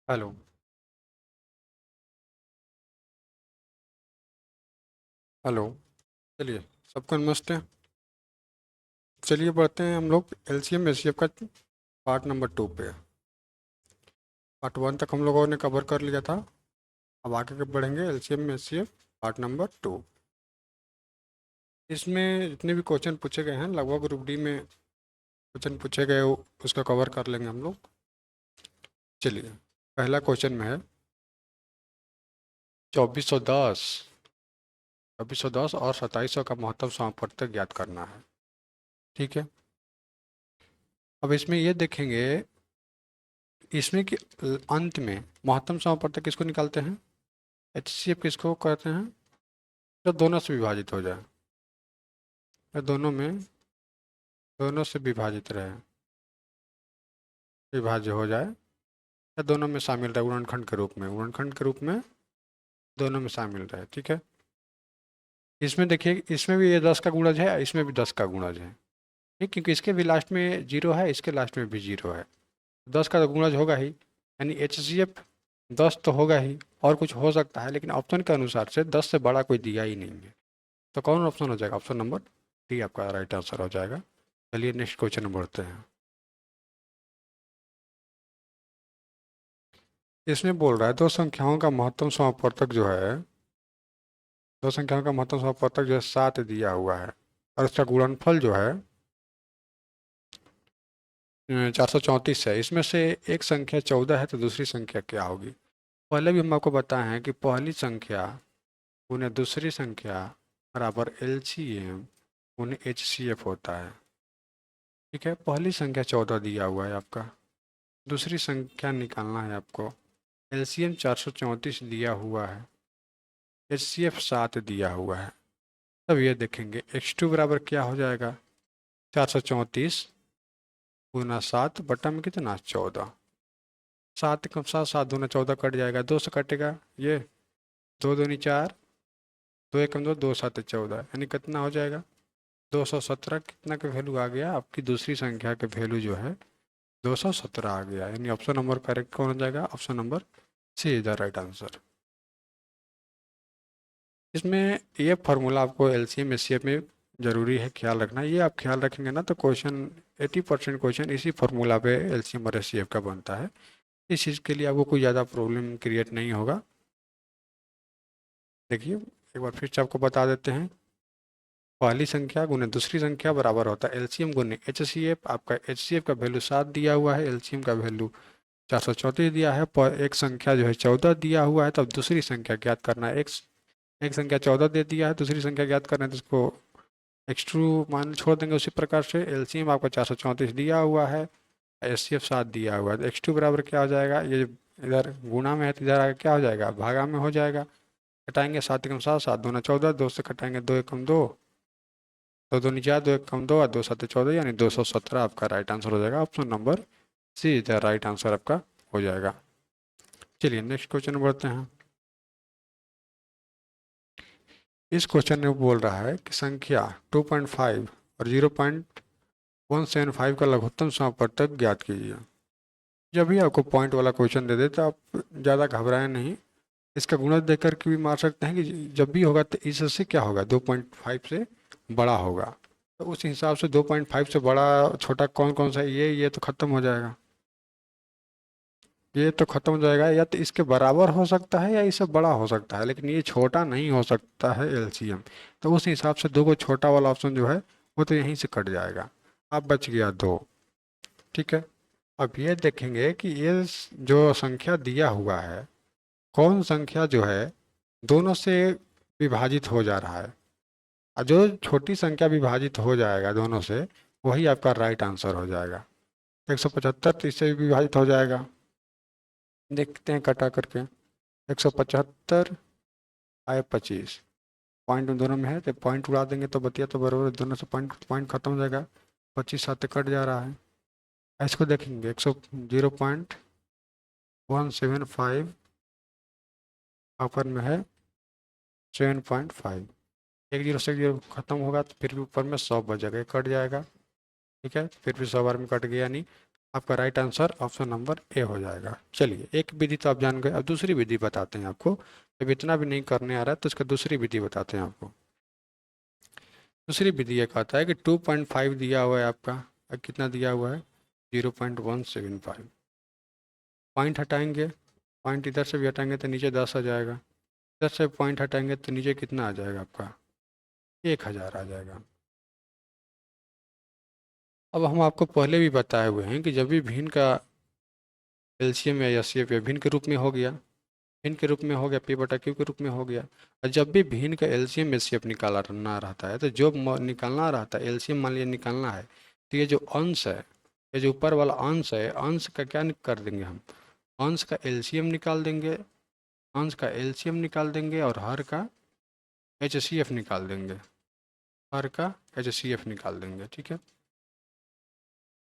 Hello. Hello. चलिए, सबको नमस्ते। चलिए बढ़ते हैं हम लोग एलसीएम एचसीएफ का पार्ट नंबर 2 पे। पार्ट 1 तक हम लोगों ने कवर कर लिया था। अब आगे के बढ़ेंगे एलसीएम एचसीएफ पार्ट नंबर 2। इसमें जितने भी क्वेश्चन पूछे गए हैं लगभग ग्रुप डी में क्वेश्चन पूछे गए उसका कवर कर लेंगे हम लोग। चलिए, पहला क्वेश्चन में है 2410 2410 और 2700 का महत्तम समापवर्तक ज्ञात करना है। ठीक है। अब इसमें ये देखेंगे, इसमें कि अंत में महत्तम समापवर्तक किसको निकालते हैं? एचसीएफ किसको कहते हैं? जब दोनों से विभाजित हो जाए, या दोनों से विभाजित रहे, विभाज्य हो जाए, या दोनों में शामिल रहे, गुणनखंड के रूप में दोनों में शामिल रहे। ठीक है। इसमें देखिए, इसमें भी ये 10 का गुणज है, इसमें भी 10 का गुणज है। ठीक, क्योंकि इसके भी लास्ट में जीरो है, इसके लास्ट में भी जीरो है। 10 का तो गुणज होगा ही, यानी एचसीएफ 10 तो होगा ही। और कुछ हो सकता है, लेकिन ऑप्शन के अनुसार से 10 से बड़ा कोई दिया ही नहीं है। तो कौन ऑप्शन हो जाएगा? ऑप्शन नंबर डी आपका राइट आंसर हो जाएगा। चलिए नेक्स्ट क्वेश्चन में बढ़ते हैं। इसमें बोल रहा है दो संख्याओं का महत्तम समापवर्तक जो है, दो संख्याओं का महत्तम समापवर्तक जो है 7 दिया हुआ है, और इसका गुणनफल जो है 434 है। इसमें से एक संख्या 14 है, तो दूसरी संख्या क्या होगी? पहले भी हम आपको बताए हैं कि पहली संख्या उन्हें दूसरी संख्या बराबर एलसीएम उन्हें एचसीएफ होता है। ठीक है, पहली संख्या 14 दिया हुआ है आपका, दूसरी संख्या निकालना है आपको। एलसीएम 434 दिया हुआ है, एचसीएफ 7 दिया हुआ है। तब ये देखेंगे x2 बराबर क्या हो जाएगा? 434 गुना 7 बटा में कितना? 14। 7 कम 7, 7 दूना 14 कट जाएगा, 2 से कटेगा ये, 2 दूनी 4, 2 एकम 2, 2 7 14, यानी कितना हो जाएगा? 217। कितना का वैल्यू आ गया? आपकी दूसरी संख्या के वैल्यू जो है 217 आ गया। यानी ऑप्शन नंबर करेक्ट कौन हो जाएगा? Option number C is the right answer. इसमें ये फार्मूला आपको एलसीएम एचसीएफ में ज़रूरी है ख्याल रखना। ये आप ख्याल रखेंगे ना तो क्वेश्चन 80% क्वेश्चन इसी फार्मूला पे एलसीएम और एचसीएफ का बनता है। इस चीज़ के लिए आपको कोई ज़्यादा प्रॉब्लम क्रिएट नहीं होगा। देखिए, एक बार फिर से आपको बता देते हैं। पहली संख्या गुने दूसरी संख्या बराबर होता है एलसीएम गुने एचसीएफ। आपका एचसीएफ का वैल्यू 7 दिया हुआ है, एलसीएम का वैल्यू 434 दिया है, पर एक संख्या जो है 14 दिया हुआ है, तब दूसरी संख्या ज्ञात करना है। एक संख्या 14 दे दिया है, दूसरी संख्या ज्ञात करना है, तो उसको एक्स2 मान छोड़ देंगे। उसी प्रकार से एलसीएम आपका 434 दिया हुआ है, एचसीएफ 7 दिया हुआ है, तो x2 बराबर क्या हो जाएगा? ये इधर गुणा में है तो इधर आगे क्या हो जाएगा? भागा में हो जाएगा। कटाएंगे 7 एकम 7, 7 दूना 14, 2 से कटाएंगे 2 एकम 2, 2 दूनी 4, 2 एकम 2 और 2 7 14, यानी 217 आपका राइट आंसर हो जाएगा। ऑप्शन नंबर सी इधर राइट आंसर आपका हो जाएगा। चलिए नेक्स्ट क्वेश्चन में बढ़ते हैं। इस क्वेश्चन में बोल रहा है कि संख्या 2.5 और 0.175 का लघुत्तम समापवर्तक ज्ञात कीजिए। जब भी आपको पॉइंट वाला क्वेश्चन दे दे तो आप ज़्यादा घबराएं नहीं, इसका गुणज देकर के भी मार सकते हैं कि जब भी होगा तो इससे क्या होगा? 2.5 से बड़ा होगा, तो उस हिसाब से 2.5 से बड़ा छोटा कौन कौन सा है? ये तो ख़त्म हो जाएगा, ये तो ख़त्म हो जाएगा। या तो इसके बराबर हो सकता है या इससे बड़ा हो सकता है, लेकिन ये छोटा नहीं हो सकता है एलसीएम। तो उस हिसाब से दो को छोटा वाला ऑप्शन जो है वो तो यहीं से कट जाएगा। अब बच गया 2। ठीक है। अब ये देखेंगे कि ये जो संख्या दिया हुआ है, कौन संख्या जो है दोनों से विभाजित हो जा रहा है, और जो छोटी संख्या विभाजित हो जाएगा दोनों से, वही आपका राइट आंसर हो जाएगा। 175 तो इससे भी विभाजित हो जाएगा, देखते हैं कटा करके। 175 आए 25, पॉइंट उन दोनों में है तो पॉइंट उड़ा देंगे तो बतिया तो बराबर, दोनों से पॉइंट पॉइंट खत्म हो जाएगा। 25 साथ कट जा रहा है। इसको देखेंगे 0.175 अपर में है 7.5, एक जीरो से एक जीरो खत्म होगा तो फिर भी ऊपर में 100 बच जाएगा, कट जाएगा। ठीक है, फिर भी 100 बार में कट गया, यानी आपका right answer option number A हो जाएगा। चलिए, एक विधि तो आप जान गए, अब दूसरी विधि बताते हैं आपको। जब इतना भी नहीं करने आ रहा है तो इसका दूसरी विधि बताते हैं आपको। दूसरी विधि ये कहता है कि 2.5 दिया हुआ है आपका, अब कितना दिया हुआ है 0.175। पॉइंट हटाएंगे, पॉइंट इधर से भी हटाएंगे तो नीचे 10 आ जाएगा, इधर से पॉइंट हटाएंगे तो नीचे कितना आ जाएगा आपका 1000 आ जाएगा। अब हम आपको पहले भी बताए हुए हैं कि जब भी भिन्न का एलसीएम या एचसीएफ या भिन्न के रूप में हो गया, भिन्न के रूप में हो गया, पी बटा क्यू के रूप में हो गया, और जब भी भिन्न का एलसीएम एचसीएफ निकालना रहता है तो जो निकालना रहता है एलसीएम मान लिया निकालना है, तो ये जो अंश है, ये जो ऊपर वाला अंश है, अंश का क्या कर देंगे हम, अंश का एलसीएम निकाल देंगे, अंश का एलसीएम निकाल देंगे और हर का एचसीएफ निकाल देंगे, हर का एचसीएफ निकाल देंगे। ठीक है,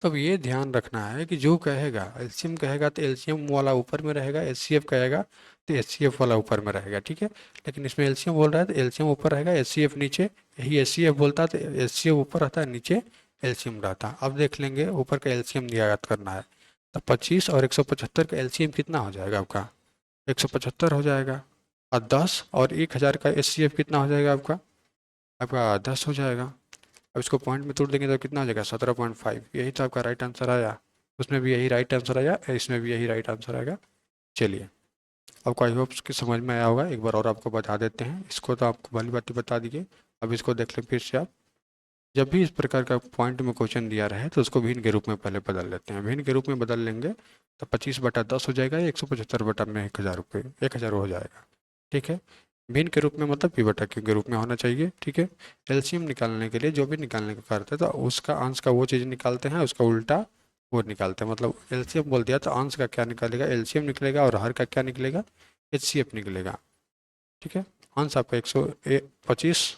तब ये ध्यान रखना है कि जो कहेगा एलसीएम कहेगा तो एलसीएम वाला ऊपर में रहेगा, एचसीएफ कहेगा तो एचसीएफ वाला ऊपर में रहेगा। ठीक है, लेकिन इसमें एलसीएम बोल रहा है तो एलसीएम ऊपर रहेगा, एचसीएफ नीचे। यही एचसीएफ बोलता है तो एचसीएफ ऊपर रहता है, नीचे एलसीएम रहता है। अब देख लेंगे ऊपर का एलसीएम याद करना है, तो 25 और 175 का एलसीएम कितना हो जाएगा आपका 175 हो जाएगा, और 10 और 1000 का एचसीएफ कितना हो जाएगा आपका आपका 10 हो जाएगा। अब इसको पॉइंट में तोड़ देंगे तो कितना आ जाएगा 17.5। यही तो आपका राइट आंसर आया, उसमें भी यही राइट आंसर आया, इसमें भी यही राइट आंसर आएगा। चलिए, आपको आई होप कि समझ में आया होगा। एक बार और आपको बता देते हैं, इसको तो आपको भली बात बता दीजिए, अब इसको देख लें फिर से आप। जब भी इस प्रकार का पॉइंट में क्वेश्चन दिया रहे तो उसको भिन्न के रूप में पहले बदल लेते हैं। भिन्न के रूप में बदल लेंगे तो 25/10 हो जाएगा, 175/1000 1000 हो जाएगा। ठीक है, भिन्न के रूप में मतलब पी बटा क्यू के रूप में होना चाहिए। ठीक है, एलसीएम निकालने के लिए जो भी निकालने का करते हैं तो उसका अंश का वो चीज़ निकालते हैं, उसका उल्टा वो निकालते हैं। मतलब एलसीएम बोल दिया तो अंश का क्या निकलेगा एलसीएम निकलेगा, और हर का क्या निकलेगा एचसीएफ निकलेगा। ठीक है, अंश आपका 125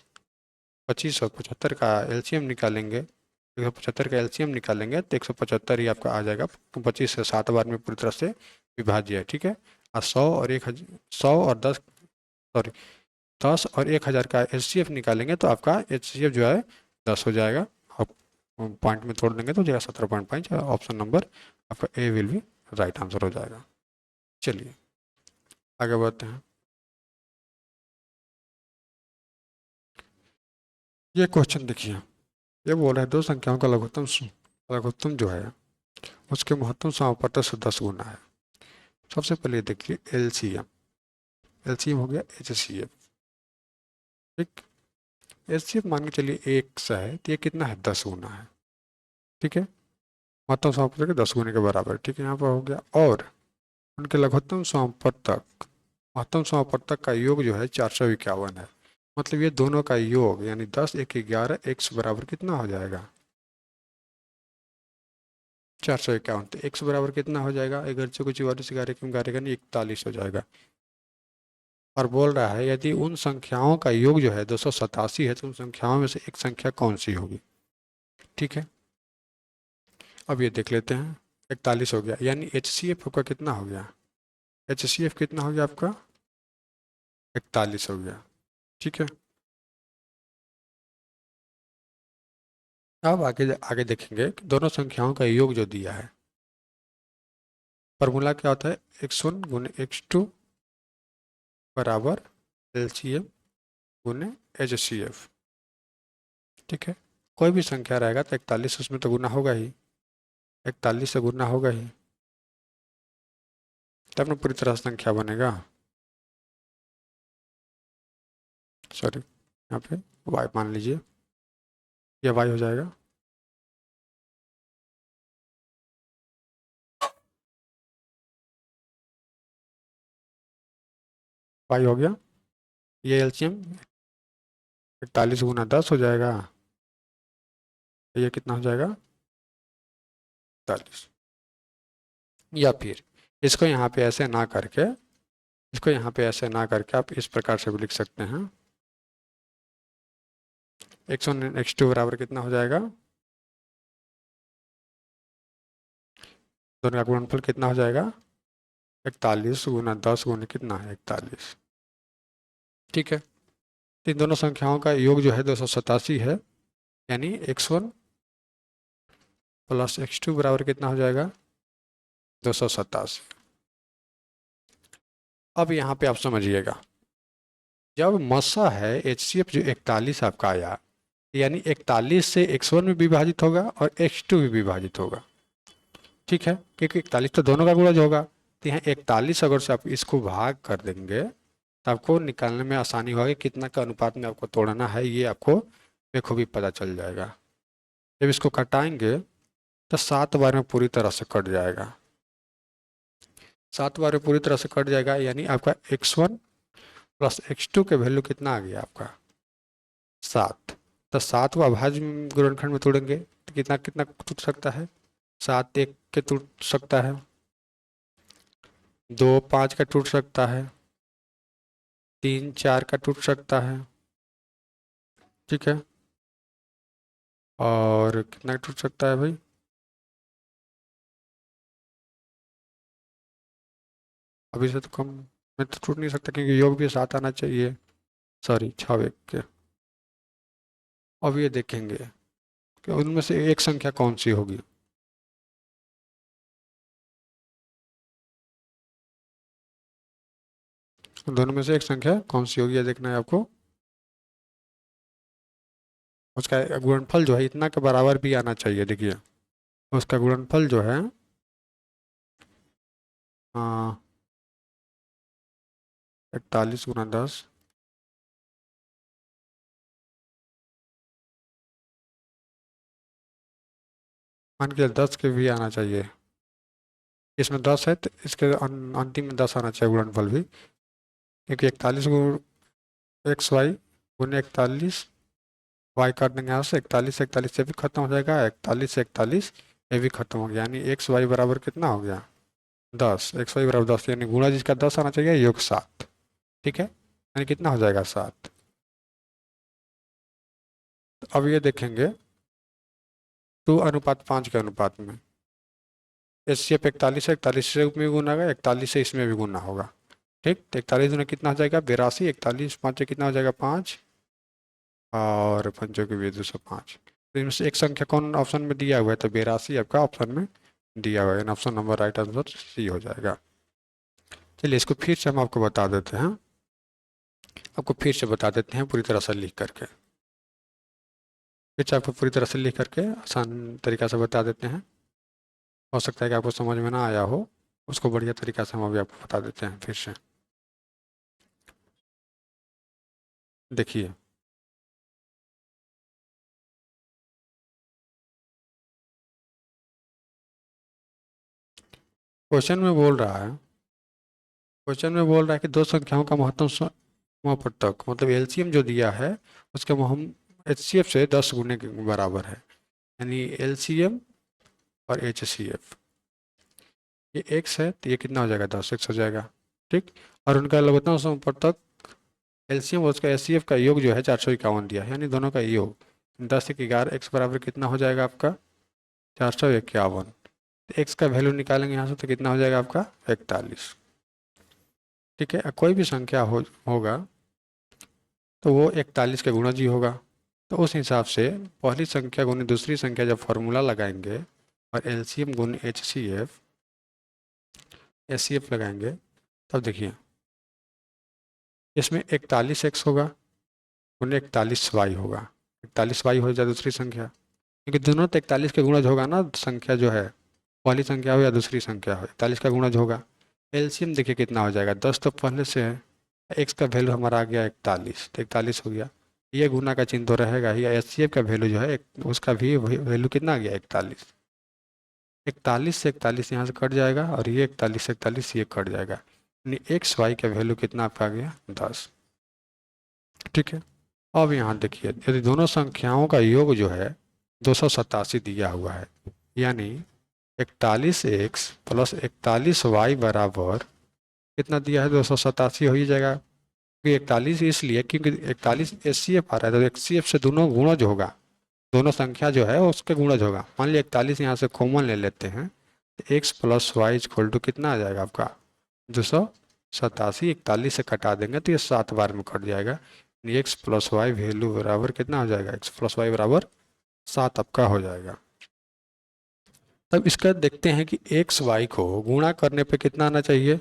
25 और 75 का एलसीएम निकालेंगे, 175 का एलसीएम निकालेंगे तो 175 ही आपका आ जाएगा। 25 से 7 बार में पूरी तरह से विभाज्य है। ठीक है, और 100 और 100 और 10 सॉरी 10 और 1000 का एचसीएफ निकालेंगे तो आपका एचसीएफ जो है 10 हो जाएगा। आप पॉइंट में तोड़ देंगे तो हो जाएगा 17.5। ऑप्शन नंबर आपका ए विल बी राइट आंसर हो जाएगा। चलिए आगे बढ़ते हैं। ये क्वेश्चन देखिए, ये बोल रहा है दो संख्याओं का लघुत्तम जो है उसके महत्तम समापवर्तक से 10 गुना है। सबसे पहले देखिए एलसीएम, एलसीएम हो गया एचसीएफ। ठीक, एचसीएफ मान के चलिए 1 है तो ये कितना है 10 गुना है। ठीक है, महत्तम समापवर्तक 10 गुने के बराबर। ठीक है, यहाँ पर हो गया, और उनके लघुत्तम समापवर्तक महत्तम समापवर्तक का योग जो है 451 है। मतलब ये दोनों का योग यानी 10 1 11 100 बराबर कितना हो जाएगा 451। तो 100 बराबर कितना हो जाएगा 11 से कुछ 11 नहीं 41 हो जाएगा। और बोल रहा है यदि उन संख्याओं का योग जो है 287 है तो उन संख्याओं में से एक संख्या कौन सी होगी। ठीक है, अब ये देख लेते हैं। 41 हो गया, यानी एचसीएफ आपका कितना हो गया एचसीएफ कितना हो गया आपका 41 हो गया। ठीक है, अब आगे आगे देखेंगे कि दोनों संख्याओं का योग जो दिया है, फॉर्मूला क्या होता है x1 गुने x2 बराबर एलसीएम गुने एचसीएफ। ठीक है, कोई भी संख्या रहेगा तो 41 उसमें तो गुना होगा ही, 41 से गुना होगा ही, तब ना पूरी तरह से संख्या बनेगा। सॉरी, यहाँ पे y मान लीजिए, यह y हो जाएगा। y हो गया, ये एलसीएम 41 गुना 10 हो जाएगा, ये कितना हो जाएगा 41। या फिर इसको यहाँ पे ऐसे ना करके, इसको यहाँ पे ऐसे ना करके आप इस प्रकार से भी लिख सकते हैं। x1 x2 बराबर कितना हो जाएगा, दोनों का गुणनफल कितना हो जाएगा 41 गुना 10 गुना कितना है 41। ठीक है, इन दोनों संख्याओं का योग जो है 287 है, यानी x1 प्लस x2 बराबर कितना हो जाएगा 287। अब यहाँ पे आप समझिएगा, जब मसा है HCF जो 41 आपका आया, यानी 41 से x1 में विभाजित होगा और x2 भी विभाजित होगा। ठीक है, क्योंकि 41 तो दोनों का गुणज होगा, तो यहाँ 41 अगर से आप इसको भाग कर देंगे तो आपको निकालने में आसानी होगी कितना का अनुपात में आपको तोड़ना है, ये आपको बखूबी पता चल जाएगा। जब इसको घटाएंगे तो 7 बार में पूरी तरह से कट जाएगा, 7 बार में पूरी तरह से कट जाएगा, यानी आपका x1 प्लस x2 के वैल्यू कितना आ गया आपका 7। तो 7 को अभाज्य गुणनखंड में तोड़ेंगे तो कितना कितना टूट सकता है, 7 1 के टूट सकता है, 2 5 का टूट सकता है, 3 4 का टूट सकता है। ठीक है, और कितना टूट सकता है भाई, अभी से तो कम में तो टूट नहीं सकता क्योंकि योग भी 7 आना चाहिए, सॉरी 6 1 के। अब ये देखेंगे कि उनमें से एक संख्या कौन सी होगी। दोनों में से एक संख्या कौन सी होगी, ये देखना है आपको। उसका गुणनफल जो है इतना के बराबर भी आना चाहिए। देखिए उसका गुणनफल जो है 41 गुना 10, मान के 10 के भी आना चाहिए। इसमें 10 है तो इसके अंतिम में 10 आना चाहिए गुणनफल भी, क्योंकि 41 गुण एक्स वाई गुने 41, वाई काट देंगे यहाँ से, 41 41 से भी खत्म हो जाएगा, 41 से 41 ये भी खत्म हो गया, यानी एक्स वाई बराबर कितना हो गया 10, एक्स वाई बराबर 10, यानी गुणा जिसका 10 आना चाहिए योग 7। ठीक है, यानी कितना हो जाएगा 7। तो अब ये देखेंगे 2:5 के अनुपात में HCF 41 है, 41 से भी गुना होगा, 41 से इसमें भी गुना होगा। ठीक, तो 41 गुना कितना हो जाएगा 82, 41 5 कितना हो जाएगा 5, और पंचों के भी 205। तो इनमें से एक संख्या कौन ऑप्शन में दिया हुआ है, तो 82 आपका ऑप्शन में दिया हुआ है, option number right answer C हो जाएगा। चलिए इसको फिर से हम आपको बता देते हैं, आपको फिर से बता देते हैं पूरी तरह से लिख करके, फिर से आपको पूरी तरह से लिख करके आसान तरीका से बता देते हैं। हो सकता है कि आपको समझ में ना आया हो, उसको बढ़िया तरीका से हम अभी आपको बता देते हैं फिर से। देखिए क्वेश्चन में बोल रहा है, क्वेश्चन में बोल रहा है कि दो संख्याओं का महत्तम समपवर्तक मतलब एलसीएम जो दिया है उसके हम HCF से 10 गुने के बराबर है, यानी LCM और HCF ये x है तो ये कितना हो जाएगा 10x हो जाएगा। ठीक, और उनका लघुत्तम समपवर्तक LCM और उसका HCF का योग जो है 451 दिया है, यानी दोनों का योग 10 से 11 x बराबर कितना हो जाएगा आपका 451। तो x का वैल्यू निकालेंगे यहाँ से तो कितना हो जाएगा आपका 41। ठीक है, कोई भी संख्या होगा तो वो 41 के गुणज ही होगा। तो उस हिसाब से पहली संख्या गुने दूसरी संख्या जब फॉर्मूला लगाएंगे और एलसीएम गुने HCF लगाएंगे, तब देखिए इसमें 41x होगा गुने 41y होगा, 41y हो जाए दूसरी संख्या, क्योंकि दोनों तो 41 के गुणज होगा ना, संख्या जो है पहली संख्या हो या दूसरी संख्या हो 41 का गुणज होगा। एलसीएम देखिए कितना हो जाएगा 10 तो पहले से है, एक्स का वैल्यू हमारा आ गया 41, तो 41 हो गया, ये गुना का चिन्ह तो रहेगा ही, HCF का वैल्यू जो है उसका भी वैल्यू कितना आ गया 41, 41 से 41 यहाँ से कट जाएगा और ये 41 से 41 ये कट जाएगा, यानी एक्स वाई का वैल्यू कितना आपका आ गया 10। ठीक है, अब यहाँ देखिए यदि दोनों संख्याओं का योग जो है 287 दिया हुआ है, यानी 41x प्लस 41y बराबर कितना दिया है 287 हो ही जाएगा। 41 इसलिए क्योंकि 41 HCF आ रहा है, तो HCF से दोनों गुणज होगा, दोनों संख्या जो है उसके गुणज होगा। मान लिया 41 यहाँ से कॉमन ले लेते हैं, तो x plus Y equal to कितना आ जाएगा आपका 287, 41 से कटा देंगे तो ये 7 बार में कट जाएगा, एक्स प्लस वाई वैल्यू बराबर कितना हो जाएगा x प्लस वाई बराबर 7 आपका हो जाएगा। तब इसका देखते हैं कि एक्स वाई को गुणा करने पे कितना आना चाहिए,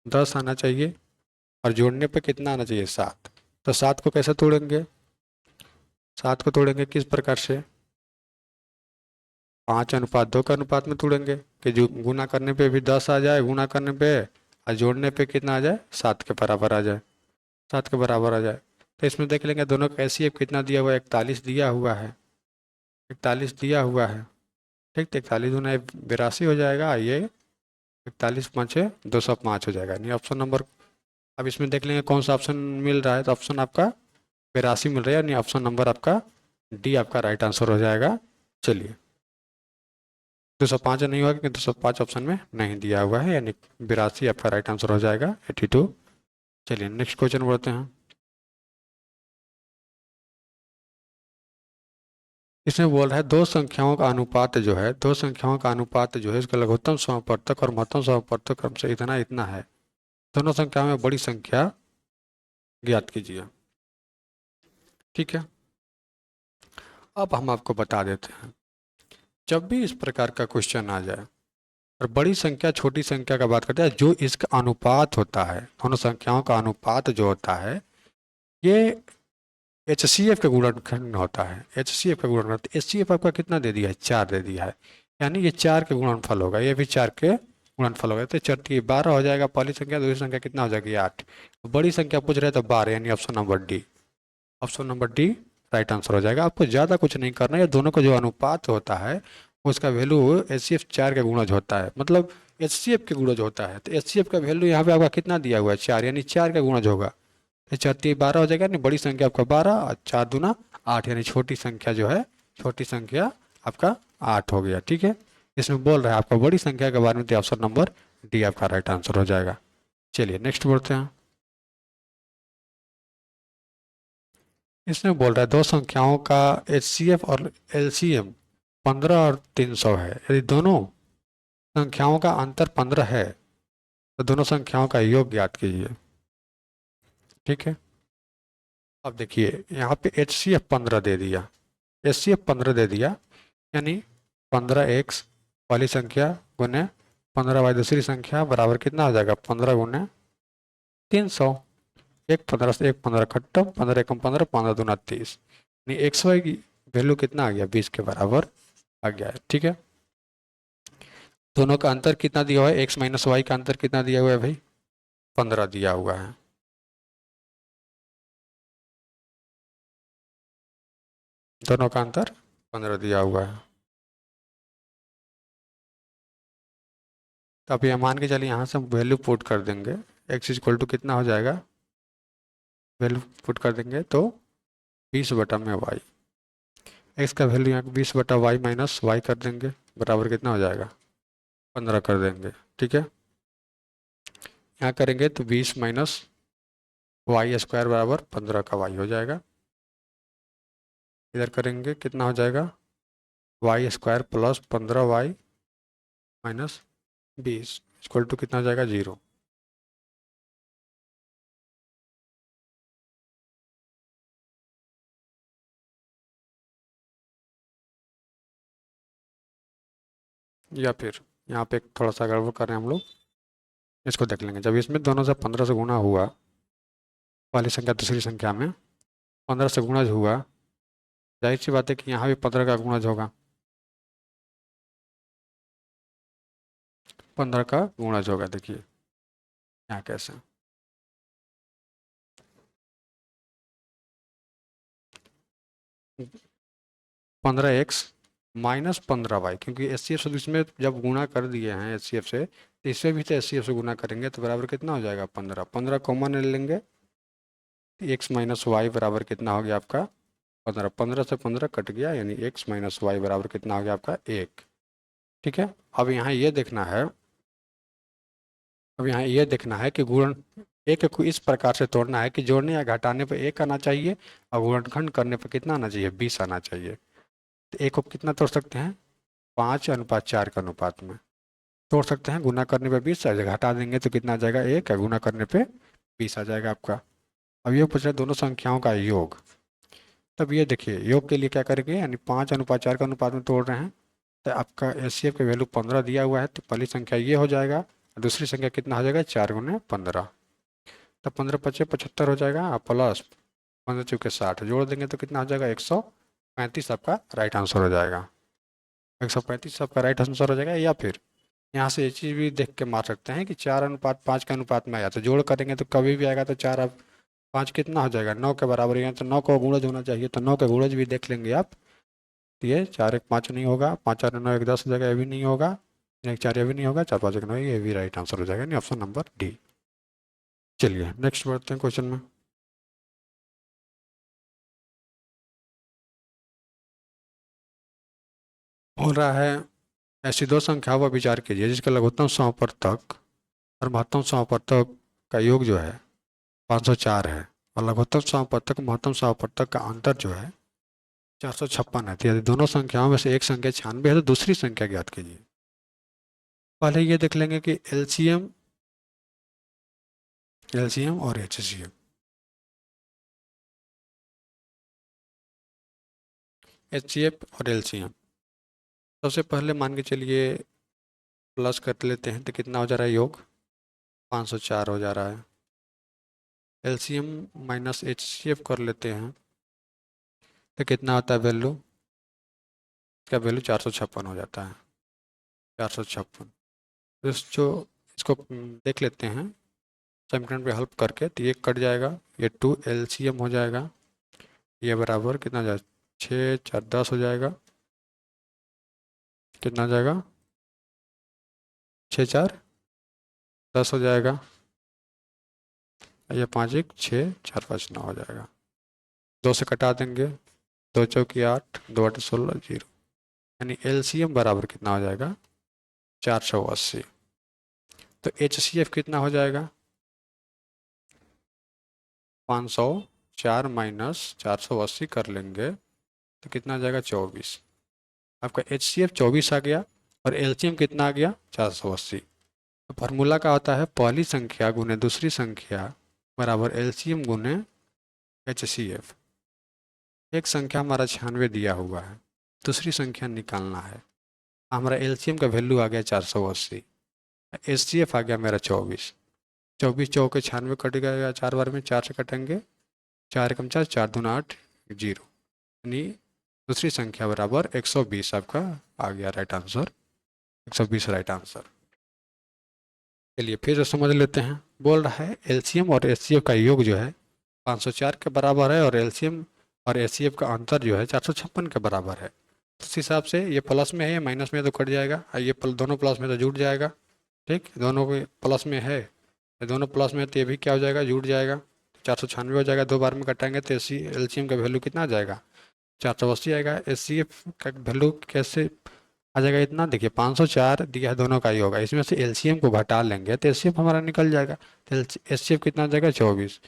10 आना चाहिए, और जोड़ने पे कितना आना चाहिए, 7। तो 7 को कैसे तोड़ेंगे, 7 को तोड़ेंगे किस प्रकार से, 5:2 के अनुपात में तोड़ेंगे कि जो गुना करने पे भी 10 आ जाए, गुना करने पे और जोड़ने पे कितना आ जाए, 7 के बराबर आ जाए, 7 के बराबर आ जाए। तो इसमें देख लेंगे दोनों का एचसीएफ कितना दिया हुआ है, 41 दिया हुआ है, 41 दिया हुआ है। ठीक, तो 41 दूना 82 हो जाएगा, ये 41×5 = 205 हो जाएगा, यानी ऑप्शन नंबर। अब इसमें देख लेंगे कौन सा ऑप्शन मिल रहा है, तो ऑप्शन आपका 82 मिल रहा है, यानी ऑप्शन नंबर आपका डी आपका राइट आंसर हो जाएगा। चलिए, 205 नहीं होगा क्योंकि 205 ऑप्शन में नहीं दिया हुआ है, यानी 82 आपका राइट आंसर हो जाएगा, 82। चलिए नेक्स्ट क्वेश्चन बढ़ते हैं। इसमें बोल रहा है दो संख्याओं का अनुपात जो है, दो संख्याओं का अनुपात जो है इसका लघुत्तम समापवर्तक और महत्तम समापवर्तक क्रम से इतना इतना है। दोनों संख्याओं में बड़ी संख्या ज्ञात कीजिए। ठीक है, अब हम आपको बता देते हैं, जब भी इस प्रकार का क्वेश्चन आ जाए और बड़ी संख्या छोटी संख्या का बात करते हैं, जो इसका अनुपात होता है, दोनों संख्याओं का अनुपात जो होता है, ये HCF का गुणनखंड होता है, HCF का गुणनखंड। HCF आपका कितना दे दिया है, 4 दे दिया है, यानी ये 4 के गुणनफल होगा, ये भी 4 के गुणनफल होगा, तो 4 12 हो जाएगा पहली संख्या, दूसरी संख्या कितना हो जाएगी, 8। बड़ी संख्या पूछ रहे हैं तो 12, यानी option number D, option number D right answer हो जाएगा। आपको ज़्यादा कुछ नहीं करना है, दोनों का जो अनुपात होता है उसका वैल्यू HCF 4 का गुणज होता है, मतलब HCF के गुणज होता है, तो HCF का वैल्यू यहाँ पे आपका कितना दिया हुआ है, 4, यानी 4 का गुणज होगा, तो 4 12 हो जाएगा, यानी बड़ी संख्या आपका 12 और 4 दूना 8, यानी छोटी संख्या जो है, छोटी संख्या आपका 8 हो गया। ठीक है, इसमें बोल रहा है आपका बड़ी संख्या के बारे में, तो ऑप्शन नंबर डी आपका राइट आंसर हो जाएगा। चलिए नेक्स्ट बढ़ते हैं। इसमें बोल रहा है दो संख्याओं का HCF और LCM 15 और 300 है, यदि दोनों संख्याओं का अंतर 15 है तो दोनों संख्याओं का योग ज्ञात कीजिए। ठीक है, अब देखिए यहाँ पे HCF 15 दे दिया, HCF 15 दे दिया, यानी 15x वाली संख्या गुने 15y दूसरी संख्या बराबर कितना हो जाएगा, 15×300। एक 15 से एक 15 खत्म, 15 एकम 15, 15 दूना 30, यानी एक्स वाई की वैल्यू कितना आ गया, 20 के बराबर आ गया है। ठीक है, दोनों का अंतर कितना दिया हुआ है, एक्स माइनस वाई का अंतर कितना दिया हुआ है भाई, 15 दिया हुआ है। दोनों का अंतर 15 दिया हुआ है। तो अब ये मान के चलिए यहाँ से हम वैल्यू पुट कर देंगे, एक्स इक्वल टू कितना हो जाएगा, वैल्यू पुट कर देंगे तो 20/वाई, एक्स का वैल्यू यहाँ 20/वाई माइनस वाई कर देंगे, बराबर कितना हो जाएगा, 15 कर देंगे। ठीक है, यहाँ करेंगे तो 20 माइनस वाई स्क्वायर बराबर 15 का वाई हो जाएगा, इधर करेंगे कितना हो जाएगा, Y square plus 15y minus 20 equal to कितना हो जाएगा, 0। या फिर यहाँ पे थोड़ा सा गड़बड़ कर रहे हैं हम लोग, इसको देख लेंगे, जब इसमें दोनों से 15 से गुना हुआ, वाली संख्या दूसरी संख्या में 15 से गुणज हुआ, जाहिर सी बात है कि यहाँ भी 15 का गुणज होगा, 15 का गुणज होगा। देखिए यहाँ कैसे, 15x माइनस 15y, क्योंकि HCF से इसमें जब गुणा कर दिए हैं HCF से, तो इससे भी तो HCF से गुणा करेंगे तो बराबर कितना हो जाएगा, 15, 15 कॉमन ले लेंगे, एक्स माइनस वाई बराबर कितना हो गया आपका, 15, 15 से 15 कट गया, यानी एक्स माइनस वाई बराबर कितना हो गया आपका, 1। ठीक है, अब यहाँ ये देखना है, अब यहाँ ये देखना है कि गुणन एक को इस प्रकार से तोड़ना है कि जोड़ने या घटाने पर 1 आना चाहिए और गुणनखंड करने पर कितना आना चाहिए, 20 आना चाहिए। तो एक को कितना तोड़ सकते हैं, 5:4 के अनुपात में तोड़ सकते हैं, गुना करने पे 20 आ जाएगा, घटा देंगे तो कितना आ जाएगा, 1 है, गुना करने पे 20 आ जाएगा आपका। अब ये पूछ रहे हैं दोनों संख्याओं का योग, तब ये देखिए योग के लिए क्या करेंगे, यानी 5:4 के अनुपात में तोड़ रहे हैं, तो आपका एचसीएफ का वैल्यू 15 दिया हुआ है, तो पहली संख्या ये हो जाएगा, दूसरी संख्या कितना हो जाएगा 4 × 15, तो 15×5 = 75 हो जाएगा, आप प्लस 15×4 = 60 जोड़ देंगे तो कितना हो जाएगा 135 आपका राइट आंसर हो जाएगा। 135 आपका राइट आंसर हो जाएगा। या फिर यहाँ से ये चीज़ भी देख के मार सकते हैं कि 4:5 के अनुपात में आया, तो जोड़ करेंगे तो कभी भी आएगा, तो 4 और 5 कितना हो जाएगा 9 के बराबर, यहाँ तो 9 को गुणज होना चाहिए, तो 9 का गुणज भी देख लेंगे आप। तो ये 4×1=5 नहीं होगा, 5×4=9=10 हो जाएगा, ये भी नहीं होगा, 1×4 ये भी नहीं होगा, 4×5=9 ये भी राइट आंसर हो जाएगा, नहीं ऑप्शन नंबर डी। चलिए नेक्स्ट बढ़ते हैं क्वेश्चन में। हो रहा है ऐसी दो संख्याओं पर विचार कीजिए जिसका लघुत्तम समापवर्तक और महत्तम समापवर्तक का योग जो है 504 है, और लघुत्तम समापवर्तक महत्तम समापवर्तक का अंतर जो है 456 है। तो यदि दोनों संख्याओं में से एक संख्या 96 है तो दूसरी संख्या ज्ञात कीजिए। पहले ये देख लेंगे कि एलसीएम एलसीएम और एचसीएफ। एचसीएफ और एलसीएम, सबसे पहले मान के चलिए प्लस कर लेते हैं, तो कितना हो जा रहा है योग 504 हो जा रहा है। एलसीएम माइनस एचसीएफ कर लेते हैं तो कितना होता है वैल्यू, इसका वैल्यू 456 हो जाता है, 456। तो जो इसको देख लेते हैं समीकरण पे हेल्प करके, तो ये कट जाएगा, ये 2 एलसीएम हो जाएगा, ये बराबर कितना जाएगा 6×4=10 हो जाएगा, कितना हो जाएगा 6×4=10 हो जाएगा, ये 5×1=6, 4×5=9 हो जाएगा, 2 से कटा देंगे, 2×4=8, 2×8=16, 0, यानी एलसीएम बराबर कितना हो जाएगा 480। तो एचसीएफ कितना हो जाएगा 504 - 480 कर लेंगे तो कितना आ जाएगा 24। आपका एचसीएफ 24 आ गया और एलसीएम कितना आ गया 480। तो फार्मूला का होता है पहली संख्या गुने दूसरी संख्या बराबर एलसीएम गुने एचसीएफ। एक संख्या हमारा 96 दिया हुआ है, दूसरी संख्या निकालना है, हमारा एलसीएम का वैल्यू आ गया 480, एचसीएफ आ गया मेरा 24। 24 चौके 96 कट गया 4 बार में, 4 से कटेंगे, 4×4 4×2=8, 0, यानी दूसरी संख्या बराबर 120 आपका आ गया राइट आंसर, 120 राइट आंसर। चलिए फिर समझ लेते हैं। बोल रहा है एलसीएम और एचसीएफ का योग जो है 504 के बराबर है, और एलसीएम और एचसीएफ का अंतर जो है 456 के बराबर है। तो इस हिसाब से ये प्लस में है, माइनस में तो कट जाएगा, और ये दोनों प्लस में तो जुड़ जाएगा। ठीक, दोनों को प्लस में है, ये दोनों प्लस में, तो ये भी क्या हो जाएगा जुड़ जाएगा, 496 हो जाएगा, 2 बार में कटाएंगे तो एलसीएम का वैल्यू कितना आ जाएगा 480 आएगा। एचसीएफ का वैल्यू कैसे आ जाएगा इतना, देखिए 504 दिया है, दोनों का ही होगा, इसमें से एलसीएम को घटा लेंगे तो एचसीएफ हमारा निकल जाएगा, तो एचसीएफ कितना आ जाएगा 24।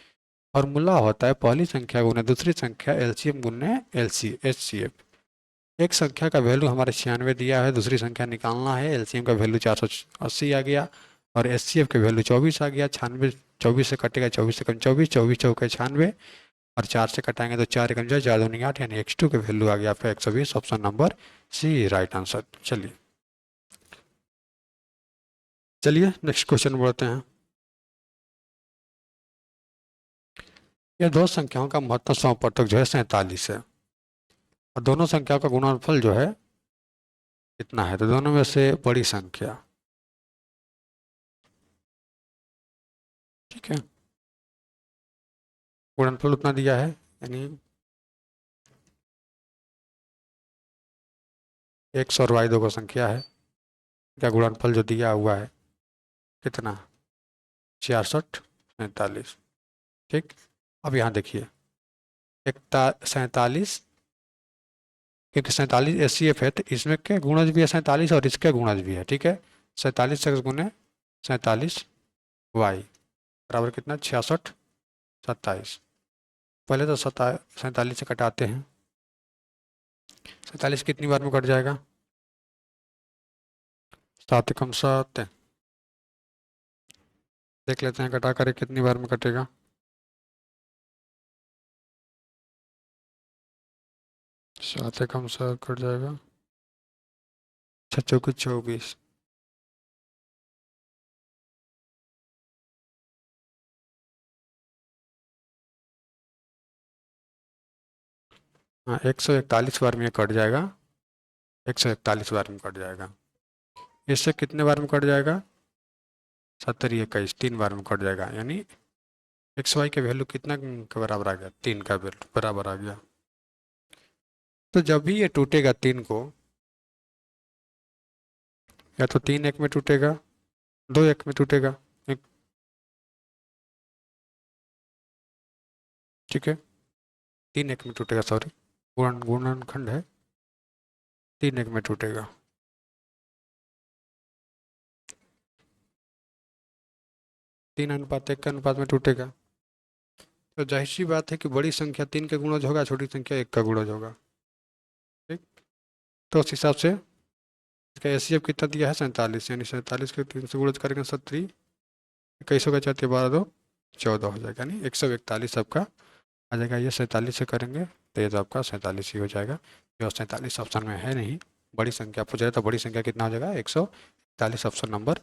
फॉर्मूला होता है पहली संख्या गुने दूसरी संख्या एलसीएम गुने एचसीएफ। एक संख्या का वैल्यू हमारे 96 दिया है, दूसरी संख्या निकालना है, एलसीएम का वैल्यू 480 आ गया और एचसीएफ का वैल्यू 24 आ गया। 96 24 से कटेगा, 24 से कम 24, 24 चौके 96, और 4 से कटाएंगे तो 4×4 4×2=8, यानी x2 के वैल्यू आ गया आपका 120, option number C right answer. चलिए नेक्स्ट क्वेश्चन बढ़ते हैं। ये दो संख्याओं का महत्तम समापवर्तक जो है 47 है, और दोनों संख्याओं का गुणनफल जो है कितना है, तो दोनों में से बड़ी संख्या, ठीक है, गुणनफल उतना दिया है, यानी x और y दो को संख्या है, क्या गुणनफल जो दिया हुआ है कितना 66 47। ठीक, अब यहाँ देखिए 47, क्योंकि 47 एचसीएफ है तो इसमें के गुणज भी है 47 और इसके गुणज भी है, ठीक है, 47 गुने 47y बराबर कितना 66 27। पहले तो 47 से कटाते हैं, 47 कितनी बार में कट जाएगा 7×7, देख लेते हैं कटा करे कितनी बार में कटेगा, 7×7 कट जाएगा, अच्छा 24। हाँ 141 बार में ये कट जाएगा, 141 बार में कट जाएगा। इससे कितने बार में कट जाएगा? 70 21 3 बार में कट जाएगा, यानी एक्स वाई का वैल्यू कितना के बराबर आ गया? 3 का बराबर आ गया। तो जब भी ये टूटेगा 3 को, या तो 3 एक में टूटेगा, 2 एक में टूटेगा, एक, ठीक है, 3 एक में टूटेगा, सॉरी, गुणनखंड है, 3 एक में टूटेगा। तीन अनुपात 1 के अनुपात में टूटेगा। तो जाहिर सी बात है कि बड़ी संख्या 3 का गुणज होगा, छोटी संख्या 1 का गुणज होगा। ठीक, तो उस हिसाब से इसका एचसीएफ कितना दिया है? 47, यानी 47 के 3 से गुणज करेंगे 70, 21 होगा, 4 12 2 14 हो जाएगा, यानी 141 आपका आ जाएगा। ये 47 से करेंगे तो ये तो आपका 47 ही हो जाएगा। जो 47 ऑप्शन में है नहीं, बड़ी संख्या पूछ रहे तो बड़ी संख्या कितना हो जाएगा? 141, ऑप्शन नंबर